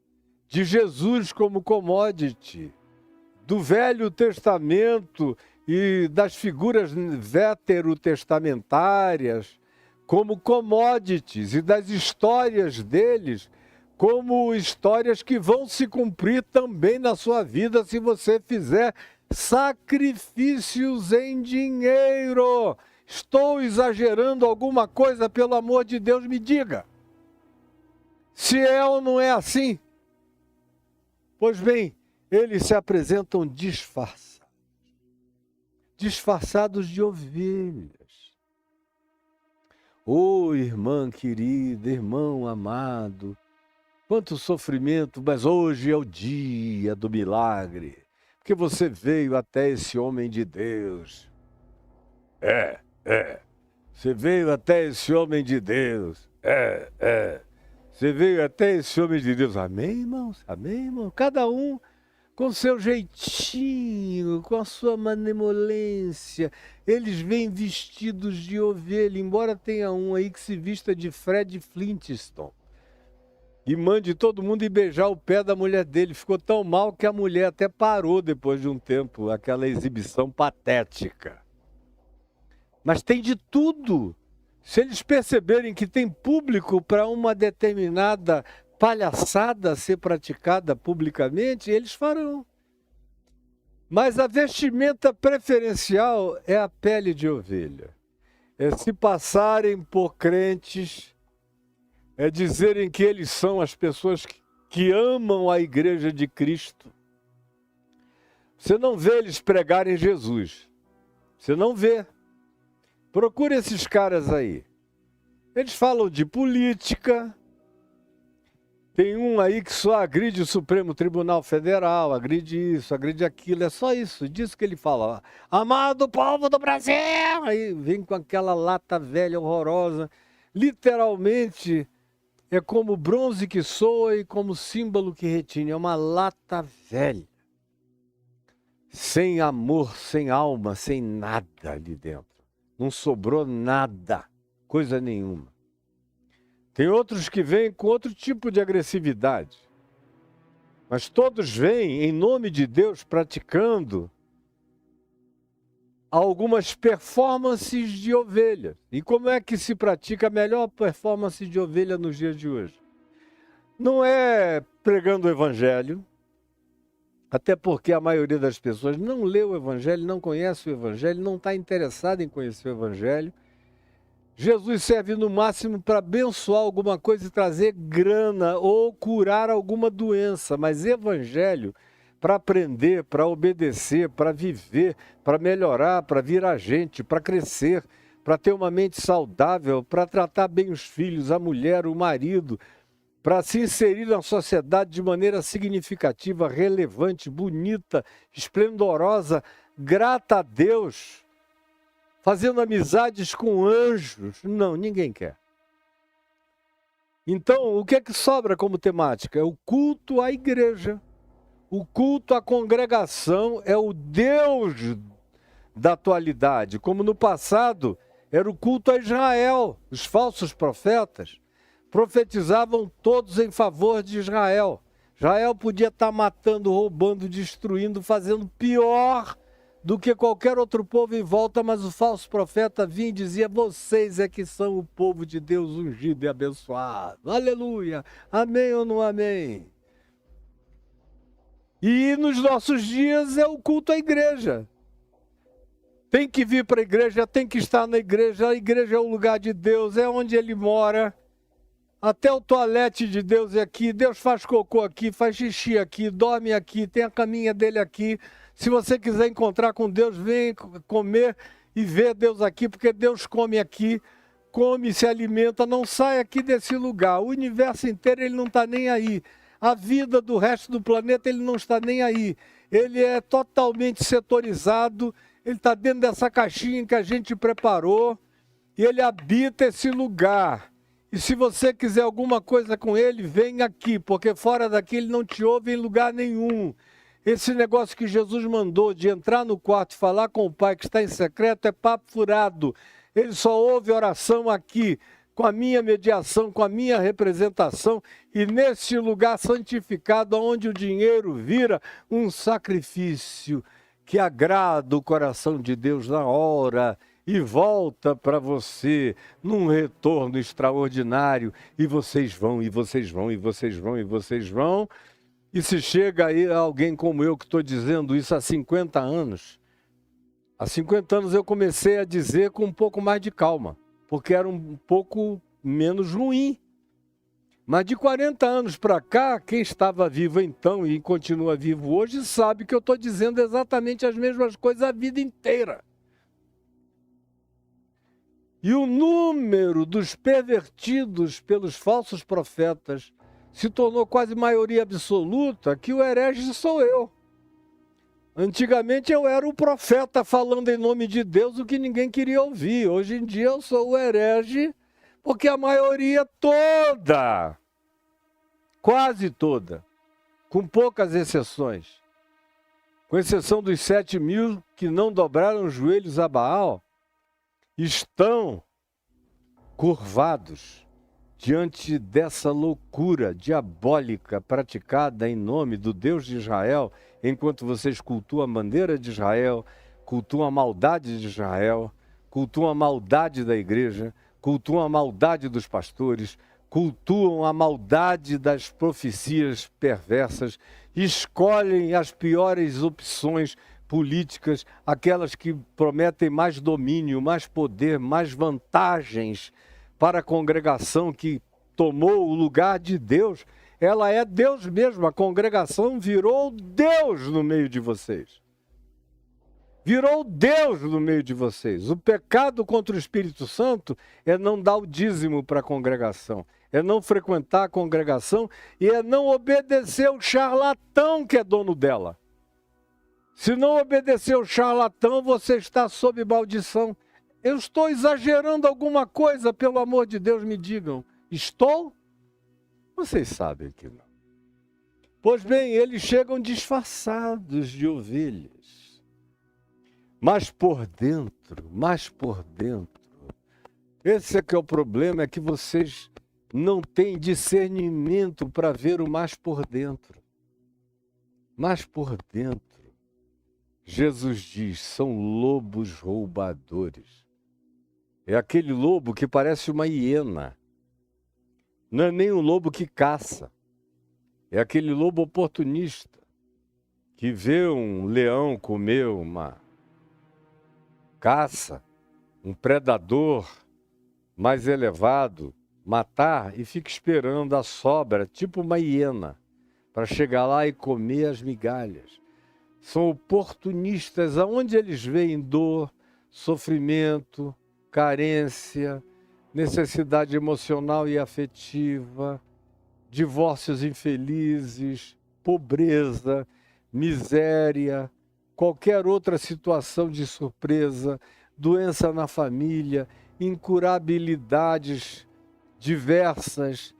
de Jesus como commodity, do Velho Testamento e das figuras veterotestamentárias como commodities e das histórias deles como histórias que vão se cumprir também na sua vida se você fizer sacrifícios em dinheiro. Estou exagerando alguma coisa? Pelo amor de Deus, me diga. Se é ou não é assim? Pois bem, eles se apresentam disfarçados de ovelhas. Oh, irmã querida, irmão amado, quanto sofrimento, mas hoje é o dia do milagre, porque você veio até esse homem de Deus. Você veio até esse homem de Deus. Você veio até esse homem de Deus. Amém, irmãos? Amém, irmão? Cada um com seu jeitinho, com a sua malemolência. Eles vêm vestidos de ovelha, embora tenha um aí que se vista de Fred Flintstone. E mande todo mundo ir beijar o pé da mulher dele. Ficou tão mal que a mulher até parou depois de um tempo, aquela exibição patética. Mas tem de tudo. Se eles perceberem que tem público para uma determinada palhaçada ser praticada publicamente, eles farão. Mas a vestimenta preferencial é a pele de ovelha. É se passarem por crentes, é dizerem que eles são as pessoas que amam a igreja de Cristo. Você não vê eles pregarem Jesus. Você não vê. Procure esses caras aí. Eles falam de política. Tem um aí que só agride o Supremo Tribunal Federal, agride isso, agride aquilo. É só isso, disso que ele fala. Amado povo do Brasil! Aí vem com aquela lata velha horrorosa. Literalmente, é como bronze que soa e como símbolo que retine. É uma lata velha. Sem amor, sem alma, sem nada ali dentro. Não sobrou nada, coisa nenhuma. Tem outros que vêm com outro tipo de agressividade. Mas todos vêm, em nome de Deus, praticando algumas performances de ovelha. E como é que se pratica a melhor performance de ovelha nos dias de hoje? Não é pregando o Evangelho, até porque a maioria das pessoas não lê o Evangelho, não conhece o Evangelho, não está interessada em conhecer o Evangelho. Jesus serve no máximo para abençoar alguma coisa e trazer grana ou curar alguma doença, mas Evangelho para aprender, para obedecer, para viver, para melhorar, para virar gente, para crescer, para ter uma mente saudável, para tratar bem os filhos, a mulher, o marido, para se inserir na sociedade de maneira significativa, relevante, bonita, esplendorosa, grata a Deus, fazendo amizades com anjos. Não, ninguém quer. Então, o que é que sobra como temática? É o culto à igreja. O culto à congregação é o Deus da atualidade. Como no passado, era o culto a Israel. Os falsos profetas profetizavam todos em favor de Israel. Israel podia estar matando, roubando, destruindo, fazendo pior do que qualquer outro povo em volta, mas o falso profeta vinha e dizia: vocês é que são o povo de Deus ungido e abençoado. Aleluia! Amém ou não amém? E nos nossos dias é o culto à igreja. Tem que vir para a igreja, tem que estar na igreja, a igreja é o lugar de Deus, é onde ele mora. Até o toalete de Deus é aqui, Deus faz cocô aqui, faz xixi aqui, dorme aqui, tem a caminha dele aqui. Se você quiser encontrar com Deus, vem comer e vê Deus aqui, porque Deus come aqui, come, se alimenta, não sai aqui desse lugar. O universo inteiro ele não está nem aí. A vida do resto do planeta ele não está nem aí. Ele é totalmente setorizado, ele está dentro dessa caixinha que a gente preparou e ele habita esse lugar. E se você quiser alguma coisa com ele, vem aqui, porque fora daqui ele não te ouve em lugar nenhum. Esse negócio que Jesus mandou de entrar no quarto e falar com o Pai que está em secreto é papo furado. Ele só ouve oração aqui, com a minha mediação, com a minha representação, e nesse lugar santificado, onde o dinheiro vira um sacrifício que agrada o coração de Deus na hora e volta para você num retorno extraordinário, e vocês vão, e vocês vão, e vocês vão, e vocês vão. E se chega aí alguém como eu que estou dizendo isso há 50 anos, há 50 anos eu comecei a dizer com um pouco mais de calma, porque era um pouco menos ruim. Mas de 40 anos para cá, quem estava vivo então e continua vivo hoje sabe que eu estou dizendo exatamente as mesmas coisas a vida inteira. E o número dos pervertidos pelos falsos profetas se tornou quase maioria absoluta, que o herege sou eu. Antigamente eu era o profeta falando em nome de Deus o que ninguém queria ouvir. Hoje em dia eu sou o herege, porque a maioria toda, quase toda, com poucas exceções, com exceção dos 7.000 que não dobraram os joelhos a Baal, estão curvados diante dessa loucura diabólica praticada em nome do Deus de Israel, enquanto vocês cultuam a bandeira de Israel, cultuam a maldade de Israel, cultuam a maldade da igreja, cultuam a maldade dos pastores, cultuam a maldade das profecias perversas, escolhem as piores opções políticas, aquelas que prometem mais domínio, mais poder, mais vantagens para a congregação que tomou o lugar de Deus. Ela é Deus mesmo, a congregação virou Deus no meio de vocês. Virou Deus no meio de vocês. O pecado contra o Espírito Santo é não dar o dízimo para a congregação, é não frequentar a congregação e é não obedecer o charlatão que é dono dela. Se não obedecer o charlatão, você está sob maldição. Eu estou exagerando alguma coisa, pelo amor de Deus, me digam. Estou? Vocês sabem que não. Pois bem, eles chegam disfarçados de ovelhas. Mas por dentro, esse é que é o problema, é que vocês não têm discernimento para ver o mais por dentro. Mas por dentro, Jesus diz, são lobos roubadores. É aquele lobo que parece uma hiena. Não é nem um lobo que caça. É aquele lobo oportunista que vê um leão comer uma caça, um predador mais elevado, matar e fica esperando a sobra, tipo uma hiena, para chegar lá e comer as migalhas. São oportunistas, aonde eles veem dor, sofrimento, carência, necessidade emocional e afetiva, divórcios infelizes, pobreza, miséria, qualquer outra situação de surpresa, doença na família, incurabilidades diversas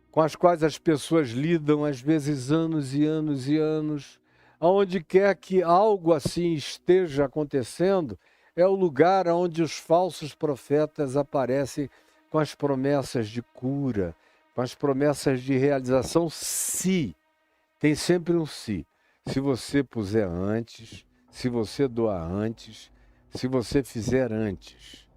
com as quais as pessoas lidam, às vezes anos e anos e anos. Aonde quer que algo assim esteja acontecendo, é o lugar onde os falsos profetas aparecem com as promessas de cura, com as promessas de realização, se. Tem sempre um se. Se você puser antes, se você doar antes, se você fizer antes.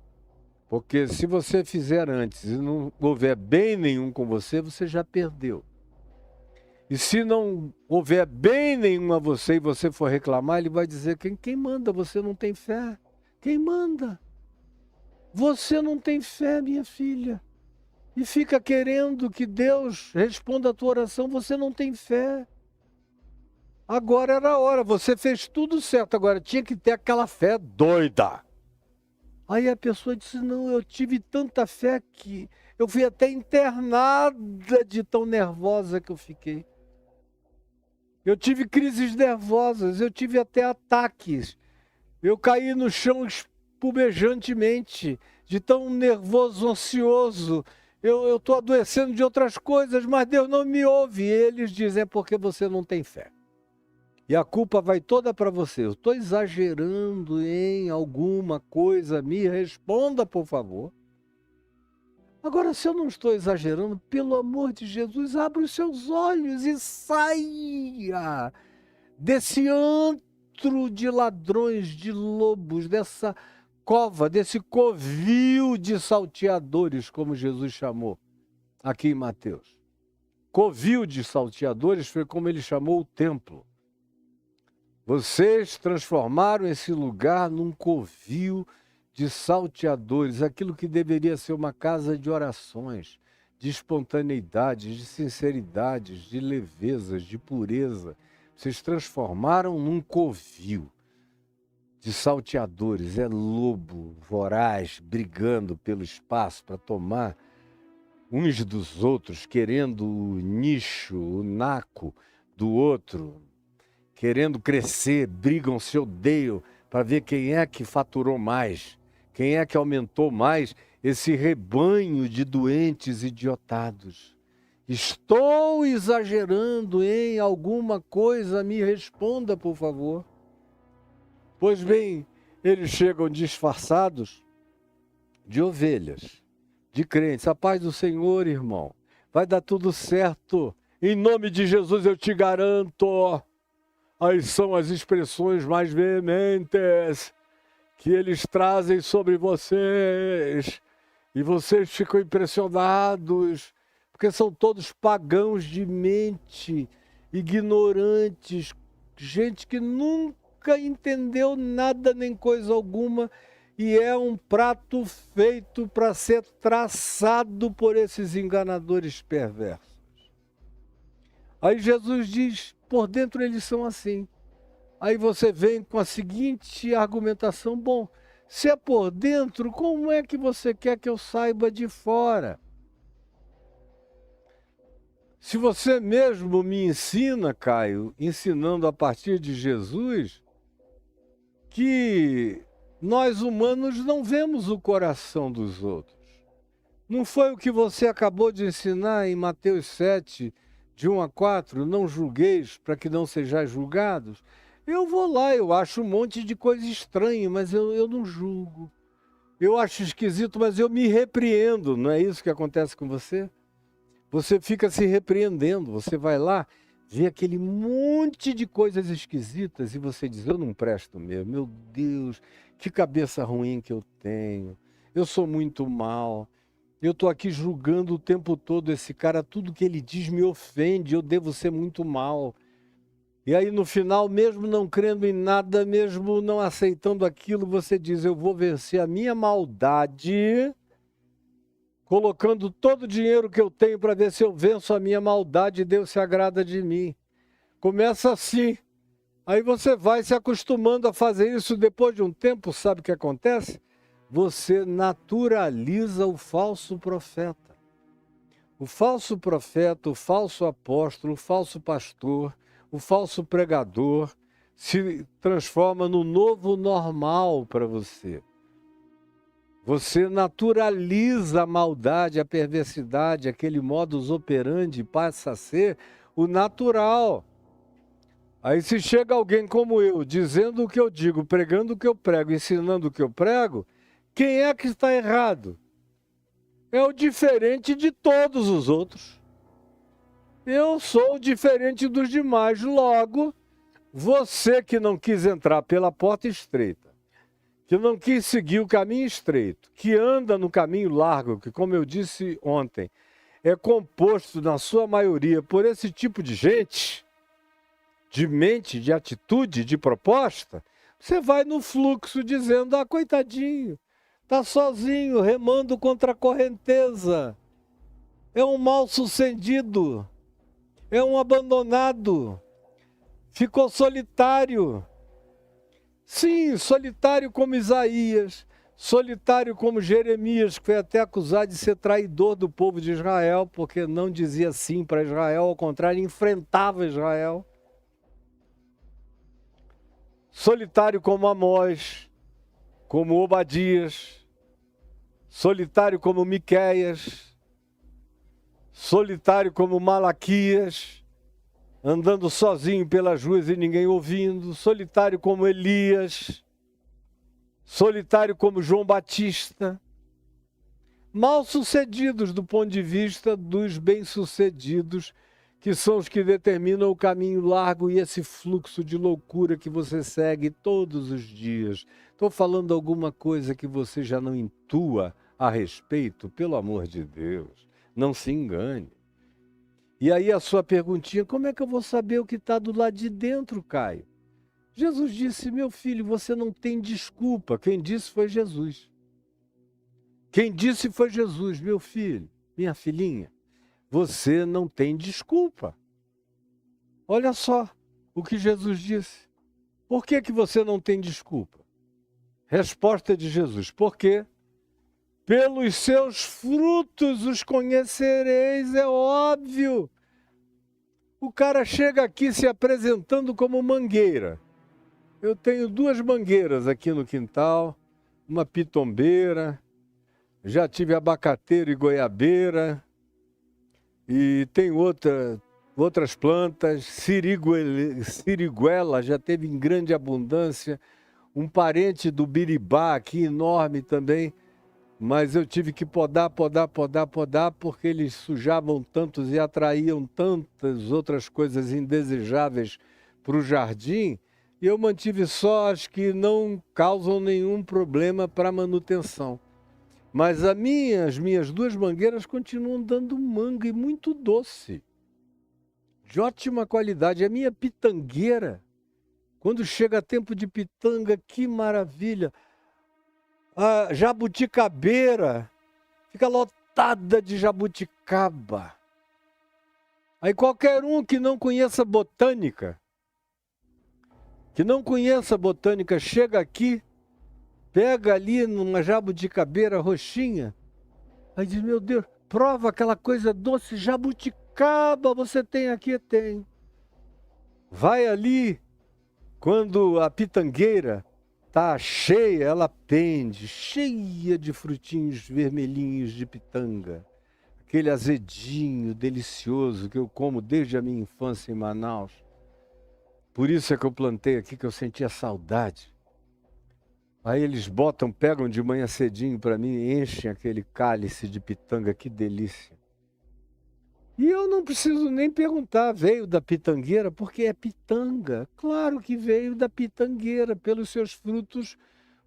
Porque se você fizer antes e não houver bem nenhum com você, você já perdeu. E se não houver bem nenhum a você e você for reclamar, ele vai dizer, quem manda? Você não tem fé. Quem manda? Você não tem fé, minha filha. E fica querendo que Deus responda a tua oração, você não tem fé. Agora era a hora, você fez tudo certo, agora tinha que ter aquela fé doida. Aí a pessoa disse, não, eu tive tanta fé que eu fui até internada de tão nervosa que eu fiquei. Eu tive crises nervosas, eu tive até ataques. Eu caí no chão espumejantemente, de tão nervoso, ansioso. Eu estou adoecendo de outras coisas, mas Deus não me ouve. E eles dizem, é porque você não tem fé. E a culpa vai toda para você. Eu estou exagerando em alguma coisa, me responda, por favor. Agora, se eu não estou exagerando, pelo amor de Jesus, abra os seus olhos e saia desse antro de ladrões, de lobos, dessa cova, desse covil de salteadores, como Jesus chamou aqui em Mateus. Covil de salteadores foi como ele chamou o templo. Vocês transformaram esse lugar num covil de salteadores, aquilo que deveria ser uma casa de orações, de espontaneidade, de sinceridade, de levezas, de pureza. Vocês transformaram num covil de salteadores, é lobo voraz, brigando pelo espaço para tomar uns dos outros, querendo o nicho, o naco do outro, querendo crescer, brigam, se odeiam para ver quem é que faturou mais, quem é que aumentou mais esse rebanho de doentes idiotados. Estou exagerando em alguma coisa? Me responda, por favor. Pois bem, eles chegam disfarçados de ovelhas, de crentes. A paz do Senhor, irmão. Vai dar tudo certo. Em nome de Jesus eu te garanto. Aí são as expressões mais veementes que eles trazem sobre vocês. E vocês ficam impressionados, porque são todos pagãos de mente, ignorantes, gente que nunca entendeu nada nem coisa alguma, e é um prato feito para ser traçado por esses enganadores perversos. Aí Jesus diz, por dentro eles são assim. Aí você vem com a seguinte argumentação, bom, se é por dentro, como é que você quer que eu saiba de fora? Se você mesmo me ensina, Caio, ensinando a partir de Jesus, que nós humanos não vemos o coração dos outros. Não foi o que você acabou de ensinar em Mateus 7, de 1 a 4, não julgueis para que não sejais julgados? Eu vou lá, eu acho um monte de coisa estranha, mas eu não julgo. Eu acho esquisito, mas eu me repreendo. Não é isso que acontece com você? Você fica se repreendendo, você vai lá, vê aquele monte de coisas esquisitas e você diz, eu não presto mesmo, meu Deus, que cabeça ruim que eu tenho, eu sou muito mal. Eu estou aqui julgando o tempo todo esse cara, tudo que ele diz me ofende, eu devo ser muito mal. E aí no final, mesmo não crendo em nada, mesmo não aceitando aquilo, você diz, eu vou vencer a minha maldade, colocando todo o dinheiro que eu tenho para ver se eu venço a minha maldade e Deus se agrada de mim. Começa assim. Aí você vai se acostumando a fazer isso, depois de um tempo, sabe o que acontece? Você naturaliza o falso profeta. O falso profeta, o falso apóstolo, o falso pastor, o falso pregador se transforma no novo normal para você. Você naturaliza a maldade, a perversidade, aquele modus operandi passa a ser o natural. Aí se chega alguém como eu, dizendo o que eu digo, pregando o que eu prego, ensinando o que eu prego, quem é que está errado? É o diferente de todos os outros. Eu sou diferente dos demais. Logo, você que não quis entrar pela porta estreita, que não quis seguir o caminho estreito, que anda no caminho largo, que, como eu disse ontem, é composto, na sua maioria, por esse tipo de gente, de mente, de atitude, de proposta, você vai no fluxo dizendo, coitadinho, está sozinho, remando contra a correnteza, é um mal-sucedido, é um abandonado, ficou solitário. Sim, solitário como Isaías, Solitário como Jeremias, que foi até acusado de ser traidor do povo de Israel, porque não dizia sim para Israel, ao contrário, enfrentava Israel. Solitário como Amós, como Obadias, solitário como Miqueias, solitário como Malaquias, andando sozinho pelas ruas e ninguém ouvindo, solitário como Elias, solitário como João Batista, mal-sucedidos do ponto de vista dos bem-sucedidos, que são os que determinam o caminho largo e esse fluxo de loucura que você segue todos os dias. Estou falando alguma coisa que você já não intua a respeito, pelo amor de Deus, não se engane. E aí a sua perguntinha, como é que eu vou saber o que está do lado de dentro, Caio? Jesus disse, meu filho, você não tem desculpa. Quem disse foi Jesus. Quem disse foi Jesus, meu filho, minha filhinha. Você não tem desculpa. Olha só o que Jesus disse. Por que você não tem desculpa? Resposta de Jesus, porque pelos seus frutos os conhecereis, é óbvio. O cara chega aqui se apresentando como mangueira. Eu tenho 2 mangueiras aqui no quintal, uma pitombeira, já tive abacateiro e goiabeira, e tem outras plantas, siriguela já teve em grande abundância, um parente do biribá aqui enorme também, mas eu tive que podar, porque eles sujavam tantos e atraíam tantas outras coisas indesejáveis para o jardim, e eu mantive só as que não causam nenhum problema para manutenção. Mas as minhas 2 mangueiras continuam dando manga e muito doce, de ótima qualidade. A minha pitangueira, quando chega tempo de pitanga, que maravilha! A jabuticabeira fica lotada de jabuticaba. Aí qualquer um que não conheça botânica, chega aqui, pega ali numa jabuticabeira roxinha, aí diz, meu Deus, prova aquela coisa doce, jabuticaba, você tem aqui? Tem. Vai ali, quando a pitangueira está cheia, ela pende, cheia de frutinhos vermelhinhos de pitanga. Aquele azedinho delicioso que eu como desde a minha infância em Manaus. Por isso é que eu plantei aqui, que eu sentia saudade. Aí eles pegam de manhã cedinho para mim e enchem aquele cálice de pitanga, que delícia. E eu não preciso nem perguntar, veio da pitangueira, porque é pitanga. Claro que veio da pitangueira, pelos seus frutos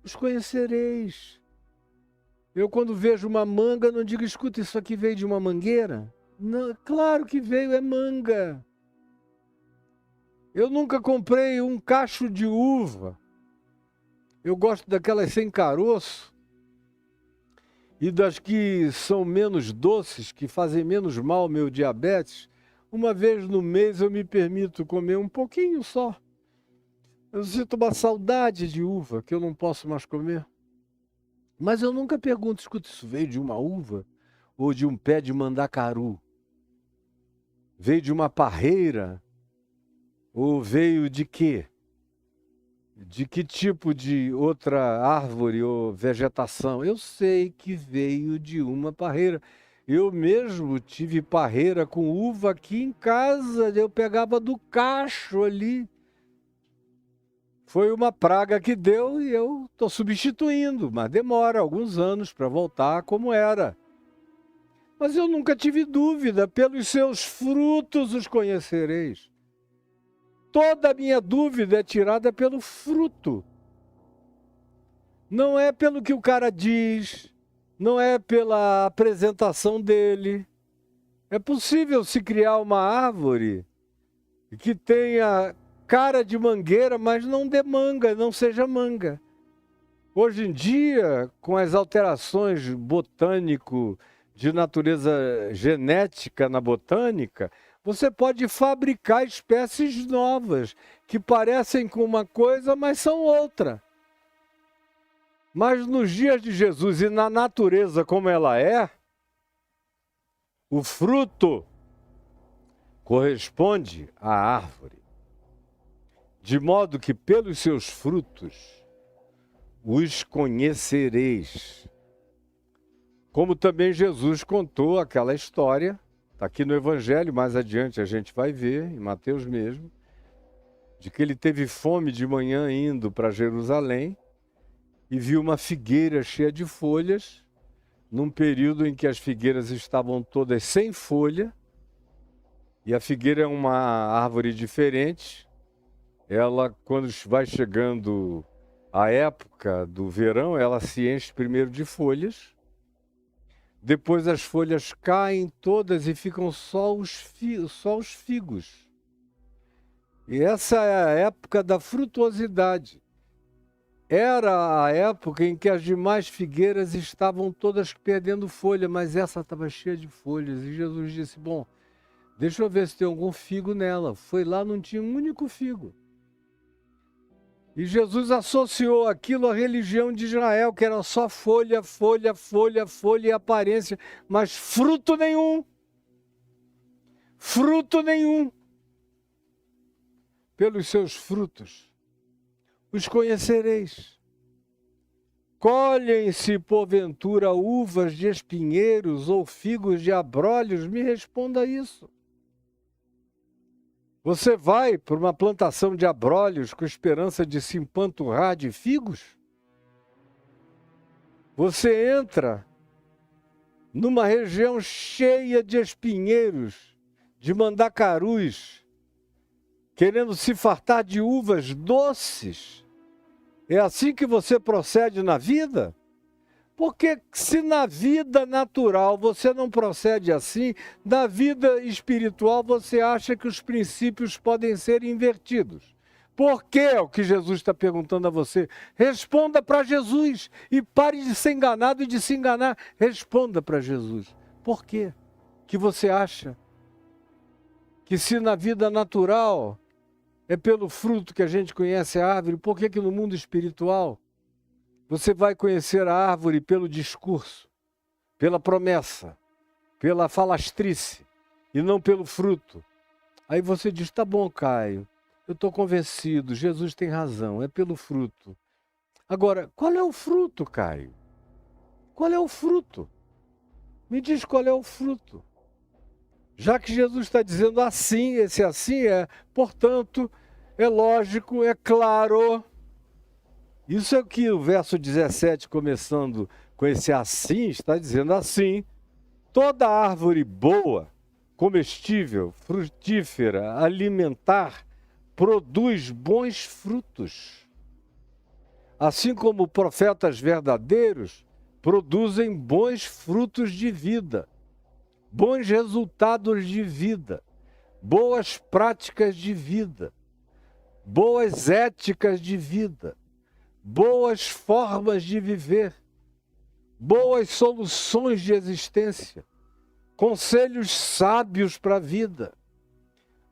os conhecereis. Eu quando vejo uma manga não digo, escuta, isso aqui veio de uma mangueira? Não, claro que veio, é manga. Eu nunca comprei um cacho de uva. Eu gosto daquelas sem caroço e das que são menos doces, que fazem menos mal ao meu diabetes. Uma vez no mês eu me permito comer um pouquinho só. Eu sinto uma saudade de uva que eu não posso mais comer. Mas eu nunca pergunto, escuta, isso veio de uma uva ou de um pé de mandacaru? Veio de uma parreira? Ou veio de quê? De que tipo de outra árvore ou vegetação? Eu sei que veio de uma parreira. Eu mesmo tive parreira com uva aqui em casa, eu pegava do cacho ali. Foi uma praga que deu e eu estou substituindo, mas demora alguns anos para voltar como era. Mas eu nunca tive dúvida, pelos seus frutos os conhecereis. Toda a minha dúvida é tirada pelo fruto. Não é pelo que o cara diz, não é pela apresentação dele. É possível se criar uma árvore que tenha cara de mangueira, mas não dê manga, não seja manga. Hoje em dia, com as alterações botânico de natureza genética na botânica, você pode fabricar espécies novas, que parecem com uma coisa, mas são outra. Mas nos dias de Jesus e na natureza como ela é, o fruto corresponde à árvore. De modo que pelos seus frutos os conhecereis. Como também Jesus contou aquela história, está aqui no Evangelho, mais adiante a gente vai ver, em Mateus mesmo, de que ele teve fome de manhã indo para Jerusalém e viu uma figueira cheia de folhas, num período em que as figueiras estavam todas sem folha, e a figueira é uma árvore diferente. Ela, quando vai chegando a época do verão, ela se enche primeiro de folhas, depois as folhas caem todas e ficam só os figos. E essa é a época da frutuosidade. Era a época em que as demais figueiras estavam todas perdendo folha, mas essa estava cheia de folhas. E Jesus disse, bom, deixa eu ver se tem algum figo nela. Foi lá, não tinha um único figo. E Jesus associou aquilo à religião de Israel, que era só folha, folha, folha, folha e aparência, mas fruto nenhum. Fruto nenhum. Pelos seus frutos os conhecereis. Colhem-se, porventura, uvas de espinheiros ou figos de abrolhos? Me responda isso. Você vai para uma plantação de abrolhos com esperança de se empanturrar de figos? Você entra numa região cheia de espinheiros, de mandacarus, querendo se fartar de uvas doces. É assim que você procede na vida? Porque se na vida natural você não procede assim, na vida espiritual você acha que os princípios podem ser invertidos. Por que é o que Jesus está perguntando a você? Responda para Jesus e pare de ser enganado e de se enganar. Responda para Jesus. Por quê que você acha que se na vida natural é pelo fruto que a gente conhece a árvore, por que no mundo espiritual você vai conhecer a árvore pelo discurso, pela promessa, pela falastrice e não pelo fruto? Aí você diz, tá bom, Caio, eu estou convencido, Jesus tem razão, é pelo fruto. Agora, qual é o fruto, Caio? Qual é o fruto? Me diz qual é o fruto. Já que Jesus está dizendo assim, esse assim é, portanto, é lógico, é claro. Isso é o que o verso 17, começando com esse assim, está dizendo assim. Toda árvore boa, comestível, frutífera, alimentar, produz bons frutos. Assim como profetas verdadeiros produzem bons frutos de vida, bons resultados de vida, boas práticas de vida, boas éticas de vida, boas formas de viver, boas soluções de existência, conselhos sábios para a vida.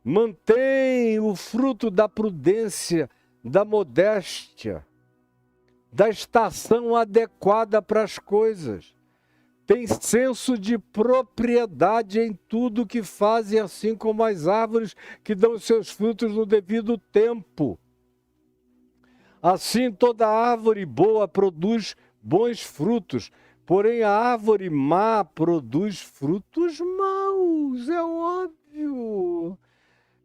Mantém o fruto da prudência, da modéstia, da estação adequada para as coisas. Tem senso de propriedade em tudo que fazem, assim como as árvores que dão os seus frutos no devido tempo. Assim, toda árvore boa produz bons frutos, porém a árvore má produz frutos maus, é óbvio.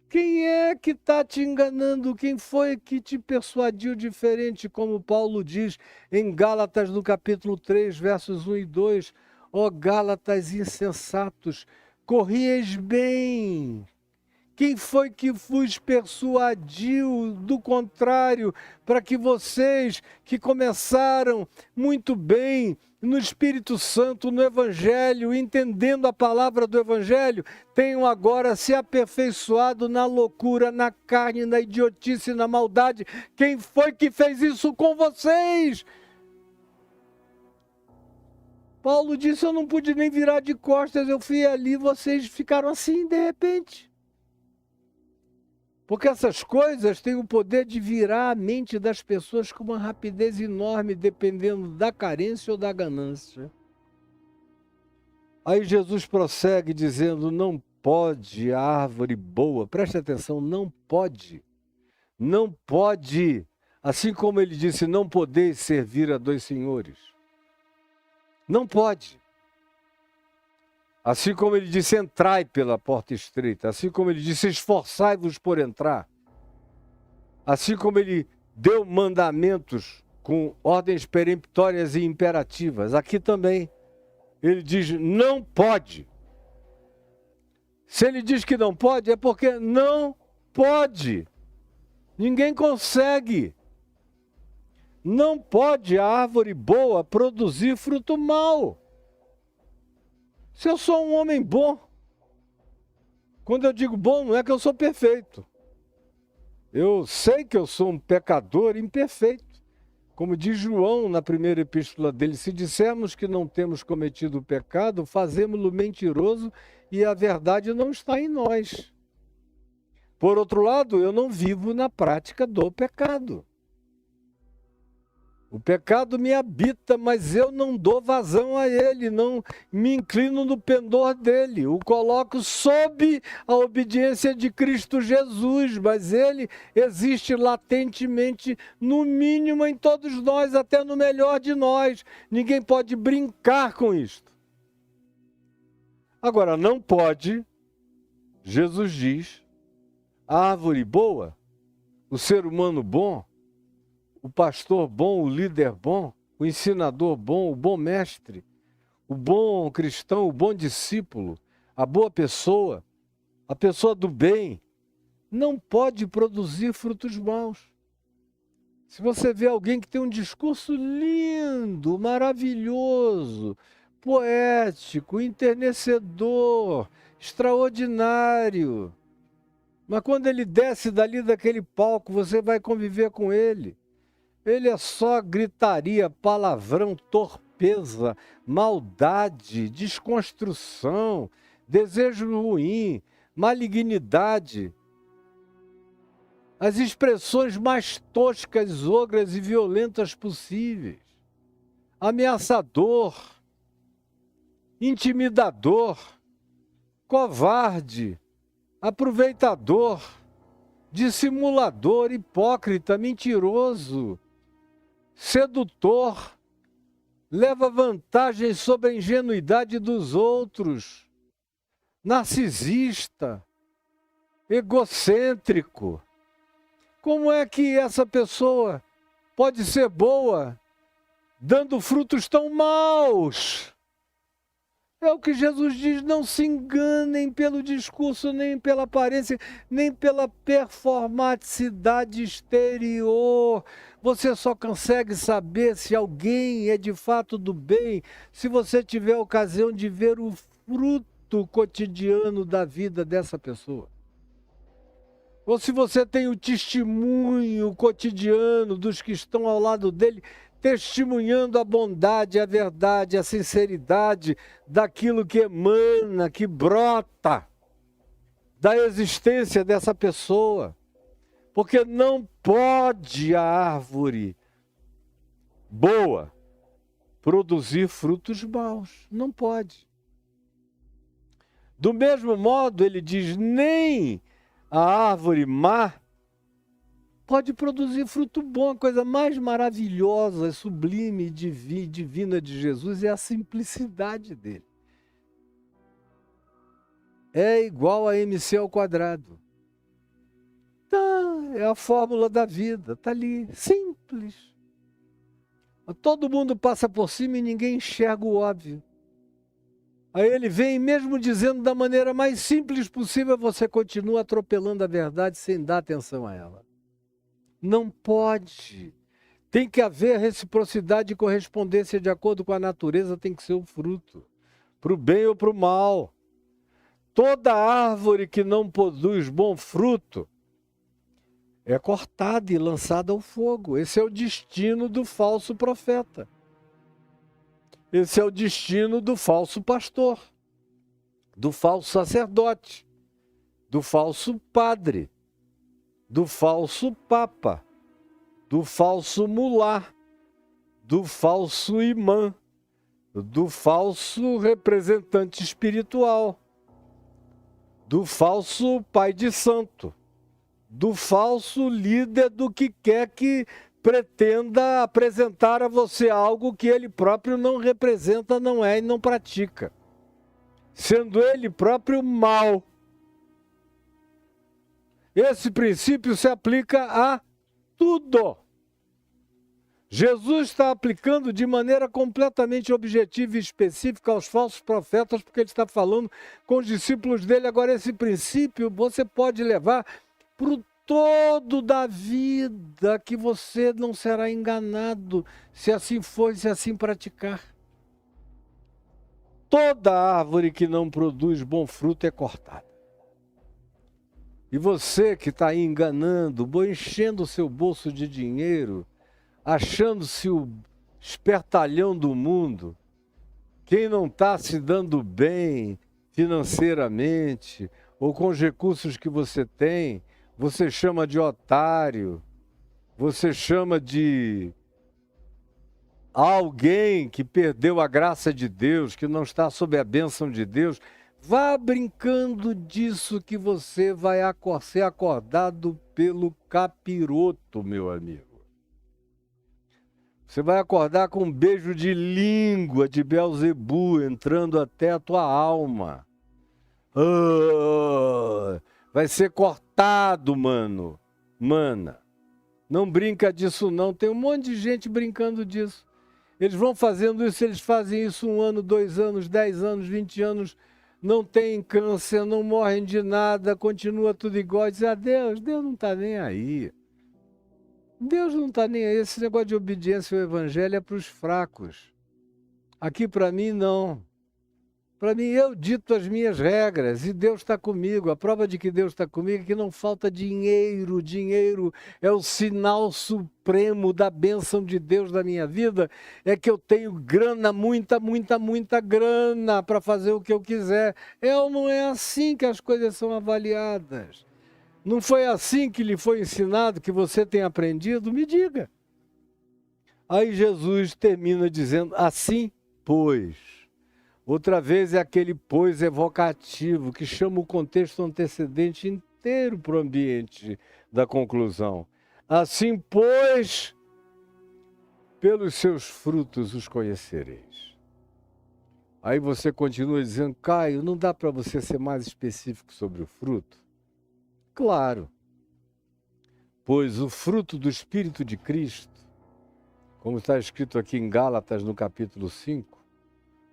Quem é que está te enganando? Quem foi que te persuadiu diferente? Como Paulo diz em Gálatas, no capítulo 3, versos 1 e 2. Ó Gálatas insensatos, corrieis bem. Quem foi que vos persuadiu do contrário, para que vocês que começaram muito bem no Espírito Santo, no Evangelho, entendendo a palavra do Evangelho, tenham agora se aperfeiçoado na loucura, na carne, na idiotice, na maldade? Quem foi que fez isso com vocês? Paulo disse, eu não pude nem virar de costas, eu fui ali, vocês ficaram assim de repente. Porque essas coisas têm o poder de virar a mente das pessoas com uma rapidez enorme, dependendo da carência ou da ganância. Aí Jesus prossegue dizendo, não pode a árvore boa, preste atenção, não pode, assim como ele disse, não podeis servir a dois senhores. Não pode. Assim como ele disse, entrai pela porta estreita. Assim como ele disse, esforçai-vos por entrar. Assim como ele deu mandamentos com ordens peremptórias e imperativas. Aqui também, ele diz, não pode. Se ele diz que não pode, é porque não pode. Ninguém consegue. Não pode a árvore boa produzir fruto mau. Se eu sou um homem bom, quando eu digo bom, não é que eu sou perfeito. Eu sei que eu sou um pecador imperfeito. Como diz João na primeira epístola dele, se dissermos que não temos cometido o pecado, fazemo-lo mentiroso e a verdade não está em nós. Por outro lado, eu não vivo na prática do pecado. O pecado me habita, mas eu não dou vazão a ele, não me inclino no pendor dele. O coloco sob a obediência de Cristo Jesus, mas ele existe latentemente, no mínimo em todos nós, até no melhor de nós. Ninguém pode brincar com isto. Agora, não pode, Jesus diz, a árvore boa, o ser humano bom, o pastor bom, o líder bom, o ensinador bom, o bom mestre, o bom cristão, o bom discípulo, a boa pessoa, a pessoa do bem, não pode produzir frutos maus. Se você vê alguém que tem um discurso lindo, maravilhoso, poético, enternecedor, extraordinário, mas quando ele desce dali daquele palco, você vai conviver com ele. Ele é só gritaria, palavrão, torpeza, maldade, desconstrução, desejo ruim, malignidade. As expressões mais toscas, ogras e violentas possíveis. Ameaçador, intimidador, covarde, aproveitador, dissimulador, hipócrita, mentiroso, sedutor, leva vantagem sobre a ingenuidade dos outros, narcisista, egocêntrico. Como é que essa pessoa pode ser boa dando frutos tão maus? É o que Jesus diz, não se enganem pelo discurso, nem pela aparência, nem pela performaticidade exterior. Você só consegue saber se alguém é de fato do bem, se você tiver a ocasião de ver o fruto cotidiano da vida dessa pessoa. Ou se você tem o testemunho cotidiano dos que estão ao lado dele, testemunhando a bondade, a verdade, a sinceridade daquilo que emana, que brota da existência dessa pessoa. Porque não pode a árvore boa produzir frutos maus. Não pode. Do mesmo modo, ele diz, nem a árvore má pode produzir fruto bom. A coisa mais maravilhosa, sublime e divina de Jesus é a simplicidade dele. É igual a MC ao quadrado. Tá, é a fórmula da vida, está ali, simples. Todo mundo passa por cima e ninguém enxerga o óbvio. Aí ele vem, mesmo dizendo da maneira mais simples possível, você continua atropelando a verdade sem dar atenção a ela. Não pode. Tem que haver reciprocidade e correspondência de acordo com a natureza, tem que ser o fruto, para o bem ou para o mal. Toda árvore que não produz bom fruto é cortada e lançada ao fogo. Esse é o destino do falso profeta. Esse é o destino do falso pastor, do falso sacerdote, do falso padre. do falso papa, do falso mulá, do falso imã, do falso representante espiritual, do falso pai de santo, do falso líder do que quer que pretenda apresentar a você algo que ele próprio não representa, não é e não pratica, sendo ele próprio mal. Esse princípio se aplica a tudo. Jesus está aplicando de maneira completamente objetiva e específica aos falsos profetas, porque ele está falando com os discípulos dele. Agora, esse princípio você pode levar para o todo da vida, que você não será enganado se assim for e se assim praticar. Toda árvore que não produz bom fruto é cortada. E você que está aí enganando, enchendo o seu bolso de dinheiro, achando-se o espertalhão do mundo, quem não está se dando bem financeiramente ou com os recursos que você tem, você chama de otário, você chama de alguém que perdeu a graça de Deus, que não está sob a bênção de Deus. Vá brincando disso que você vai ser acordado pelo capiroto, meu amigo. Você vai acordar com um beijo de língua de Beelzebu entrando até a tua alma. Vai ser cortado, mano. Mana. Não brinca disso não. Tem um monte de gente brincando disso. Eles vão fazendo isso, eles fazem isso 1 ano, 2 anos, 10 anos, 20 anos. Não tem câncer, não morrem de nada, continua tudo igual. Diz, Deus não está nem aí. Deus não está nem aí. Esse negócio de obediência ao evangelho é para os fracos. Aqui para mim, não. Para mim, eu dito as minhas regras e Deus está comigo. A prova de que Deus está comigo é que não falta dinheiro. Dinheiro é o sinal supremo da bênção de Deus na minha vida. É que eu tenho grana, muita grana para fazer o que eu quiser. Ou não é assim que as coisas são avaliadas? Não foi assim que lhe foi ensinado, que você tem aprendido? Me diga. Aí Jesus termina dizendo, assim, pois. Outra vez é aquele pois evocativo, que chama o contexto antecedente inteiro para o ambiente da conclusão. Assim, pois, pelos seus frutos os conhecereis. Aí você continua dizendo, Caio, não dá para você ser mais específico sobre o fruto? Claro, pois o fruto do Espírito de Cristo, como está escrito aqui em Gálatas no capítulo 5,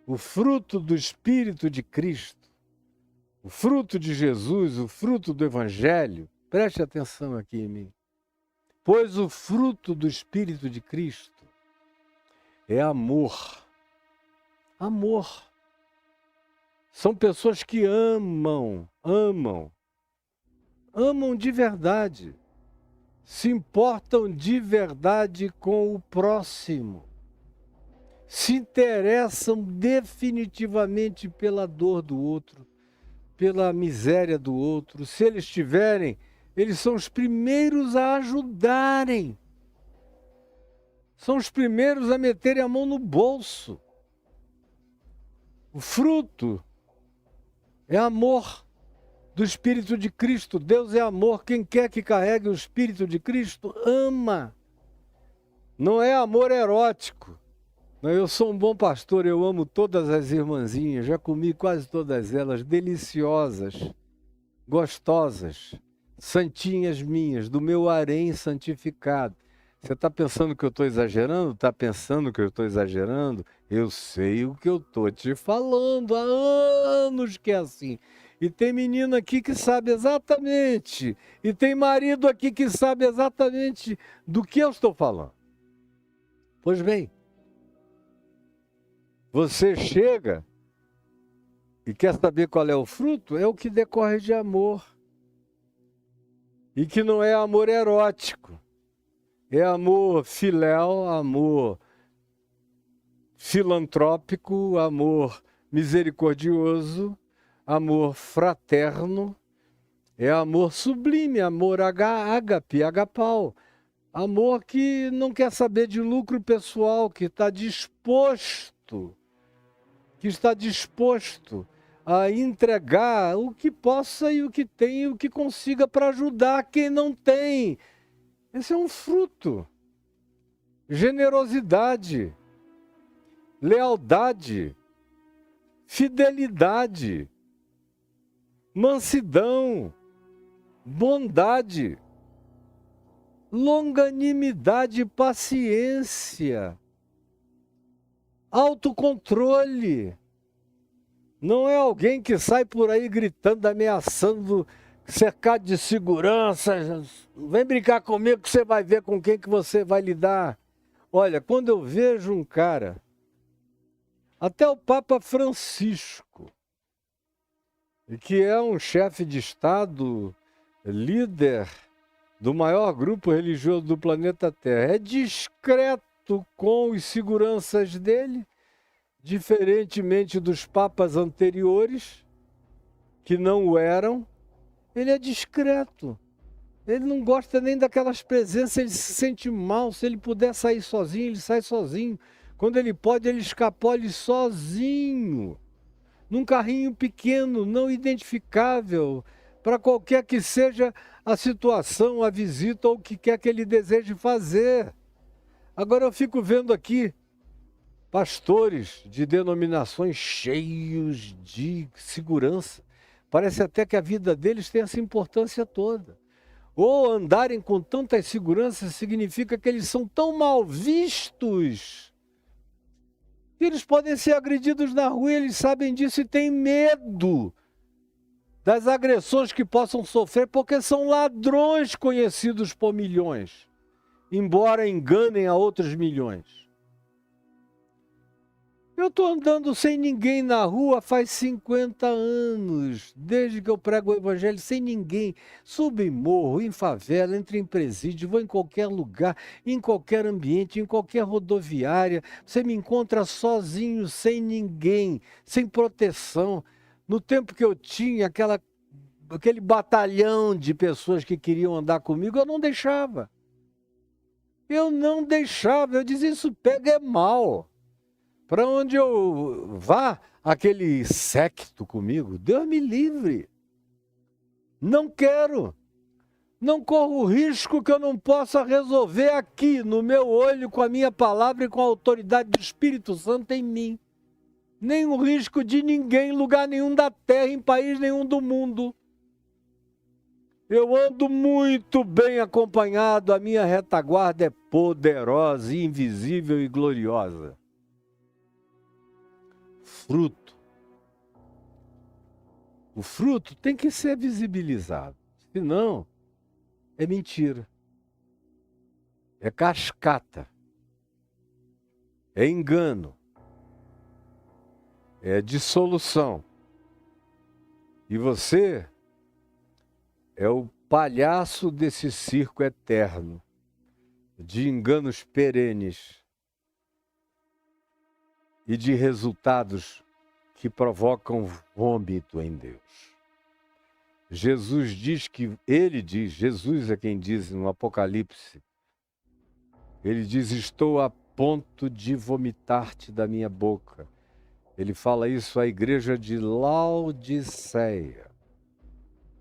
o fruto do Espírito de Cristo, o fruto de Jesus, o fruto do Evangelho, preste atenção aqui em mim, pois o fruto do Espírito de Cristo é amor. Amor. São pessoas que amam de verdade, se importam de verdade com o próximo, se interessam definitivamente pela dor do outro, pela miséria do outro. Se eles tiverem, eles são os primeiros a ajudarem, são os primeiros a meterem a mão no bolso. O fruto é amor do Espírito de Cristo. Deus é amor. Quem quer que carregue o Espírito de Cristo, ama. Não é amor erótico. Não, eu sou um bom pastor, eu amo todas as irmãzinhas, já comi quase todas elas, deliciosas, gostosas, santinhas minhas, do meu harém santificado. Você está pensando que eu estou exagerando? Está pensando que eu estou exagerando? Eu sei o que eu estou te falando, há anos que é assim. E tem menino aqui que sabe exatamente. E tem marido aqui que sabe exatamente do que eu estou falando. Pois bem, você chega e quer saber qual é o fruto? É o que decorre de amor. E que não é amor erótico. É amor filéu, amor filantrópico, amor misericordioso, amor fraterno, É amor sublime, amor ágape, agapau. Amor que não quer saber de lucro pessoal, que está disposto a entregar o que possa e o que tem e o que consiga para ajudar quem não tem. Esse é um fruto. Generosidade, lealdade, fidelidade, mansidão, bondade, longanimidade, paciência, autocontrole. Não é alguém que sai por aí gritando, ameaçando, cercado de segurança. Vem brincar comigo que você vai ver com quem que você vai lidar. Olha, quando eu vejo um cara, até o Papa Francisco, que é um chefe de Estado, líder do maior grupo religioso do planeta Terra, é discreto com os seguranças dele, diferentemente dos papas anteriores, que não o eram. Ele é discreto. Ele não gosta nem daquelas presenças, ele se sente mal. Se ele puder sair sozinho, ele sai sozinho. Quando ele pode, ele escapole sozinho, num carrinho pequeno, não identificável, para qualquer que seja a situação, a visita ou o que quer que ele deseje fazer. Agora eu fico vendo aqui pastores de denominações cheios de segurança. Parece até que a vida deles tem essa importância toda. Ou andarem com tantas seguranças significa que eles são tão mal vistos que eles podem ser agredidos na rua, eles sabem disso e têm medo das agressões que possam sofrer, porque são ladrões conhecidos por milhões, embora enganem a outros milhões. Eu estou andando sem ninguém na rua faz 50 anos, desde que eu prego o evangelho, sem ninguém. Subo em morro, em favela, entro em presídio, vou em qualquer lugar, em qualquer ambiente, em qualquer rodoviária. Você me encontra sozinho, sem ninguém, sem proteção. No tempo que eu tinha aquele batalhão de pessoas que queriam andar comigo, eu não deixava. Eu dizia, isso pega é mal. Para onde eu vá, aquele séquito comigo, Deus me livre. Não quero. Não corro o risco que eu não possa resolver aqui, no meu olho, com a minha palavra e com a autoridade do Espírito Santo em mim. Nem o risco de ninguém, em lugar nenhum da terra, em país nenhum do mundo. Eu ando muito bem acompanhado, a minha retaguarda é poderosa, invisível e gloriosa. Fruto. O fruto tem que ser visibilizado, senão é mentira, é cascata, é engano, é dissolução. E você é o palhaço desse circo eterno, de enganos perenes e de resultados que provocam vômito em Deus. Jesus é quem diz no Apocalipse, ele diz, estou a ponto de vomitar-te da minha boca. Ele fala isso à igreja de Laodiceia,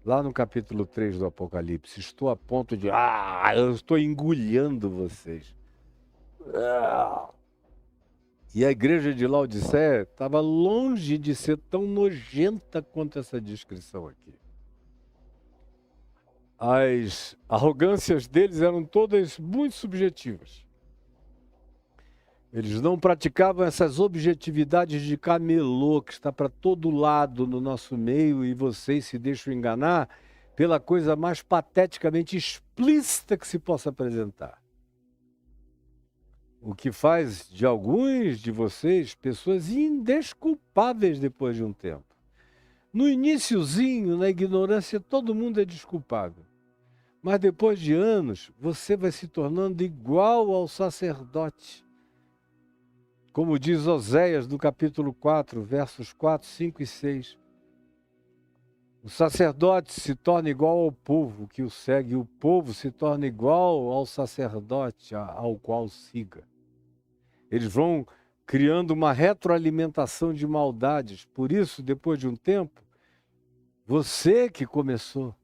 lá no capítulo 3 do Apocalipse. Estou a ponto de, eu estou engolindo vocês. E a igreja de Laodiceia estava longe de ser tão nojenta quanto essa descrição aqui. As arrogâncias deles eram todas muito subjetivas. Eles não praticavam essas objetividades de camelô que está para todo lado no nosso meio e vocês se deixam enganar pela coisa mais pateticamente explícita que se possa apresentar. O que faz de alguns de vocês pessoas indesculpáveis depois de um tempo. No iniciozinho, na ignorância, todo mundo é desculpável. Mas depois de anos, você vai se tornando igual ao sacerdote. Como diz Oséias no capítulo 4, versos 4, 5 e 6. O sacerdote se torna igual ao povo que o segue, e o povo se torna igual ao sacerdote ao qual siga. Eles vão criando uma retroalimentação de maldades. Por isso, depois de um tempo, você que começou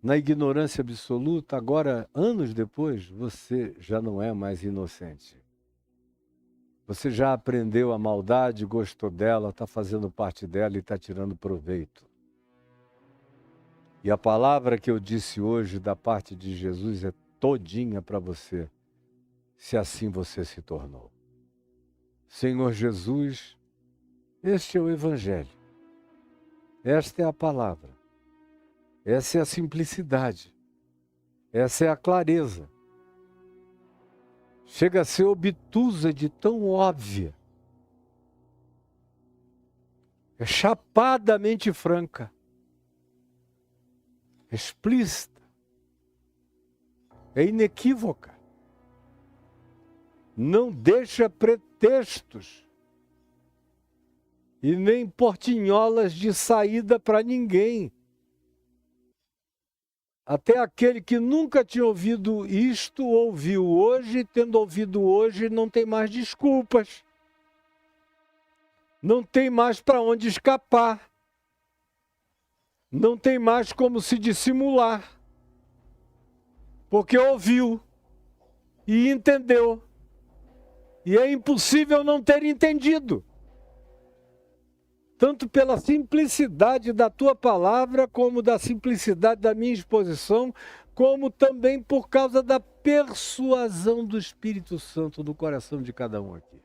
na ignorância absoluta, agora, anos depois, você já não é mais inocente. Você já aprendeu a maldade, gostou dela, está fazendo parte dela e está tirando proveito. E a palavra que eu disse hoje da parte de Jesus é todinha para você, se assim você se tornou. Senhor Jesus, este é o Evangelho. Esta é a palavra. Essa é a simplicidade. Essa é a clareza. Chega a ser obtusa de tão óbvia. É chapadamente franca. Explícita. É inequívoca. Não deixa pretextos e nem portinholas de saída para ninguém. Até aquele que nunca tinha ouvido isto, ouviu hoje, tendo ouvido hoje, não tem mais desculpas. Não tem mais para onde escapar. Não tem mais como se dissimular. Porque ouviu e entendeu. E é impossível não ter entendido. Tanto pela simplicidade da tua palavra, como da simplicidade da minha exposição, como também por causa da persuasão do Espírito Santo no coração de cada um aqui.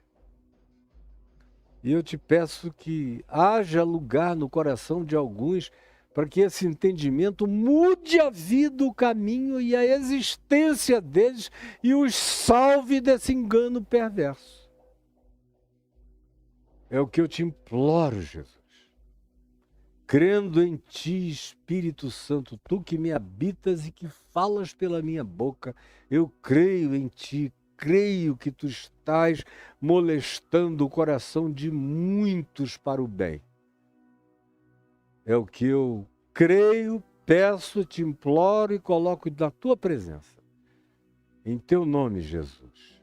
E eu te peço que haja lugar no coração de alguns para que esse entendimento mude a vida, o caminho e a existência deles e os salve desse engano perverso. É o que eu te imploro, Jesus. Crendo em ti, Espírito Santo, tu que me habitas e que falas pela minha boca, eu creio em ti, creio que tu estás molestando o coração de muitos para o bem. É o que eu creio, peço, te imploro e coloco na tua presença. Em teu nome, Jesus.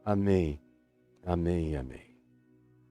Amém, amém e amém.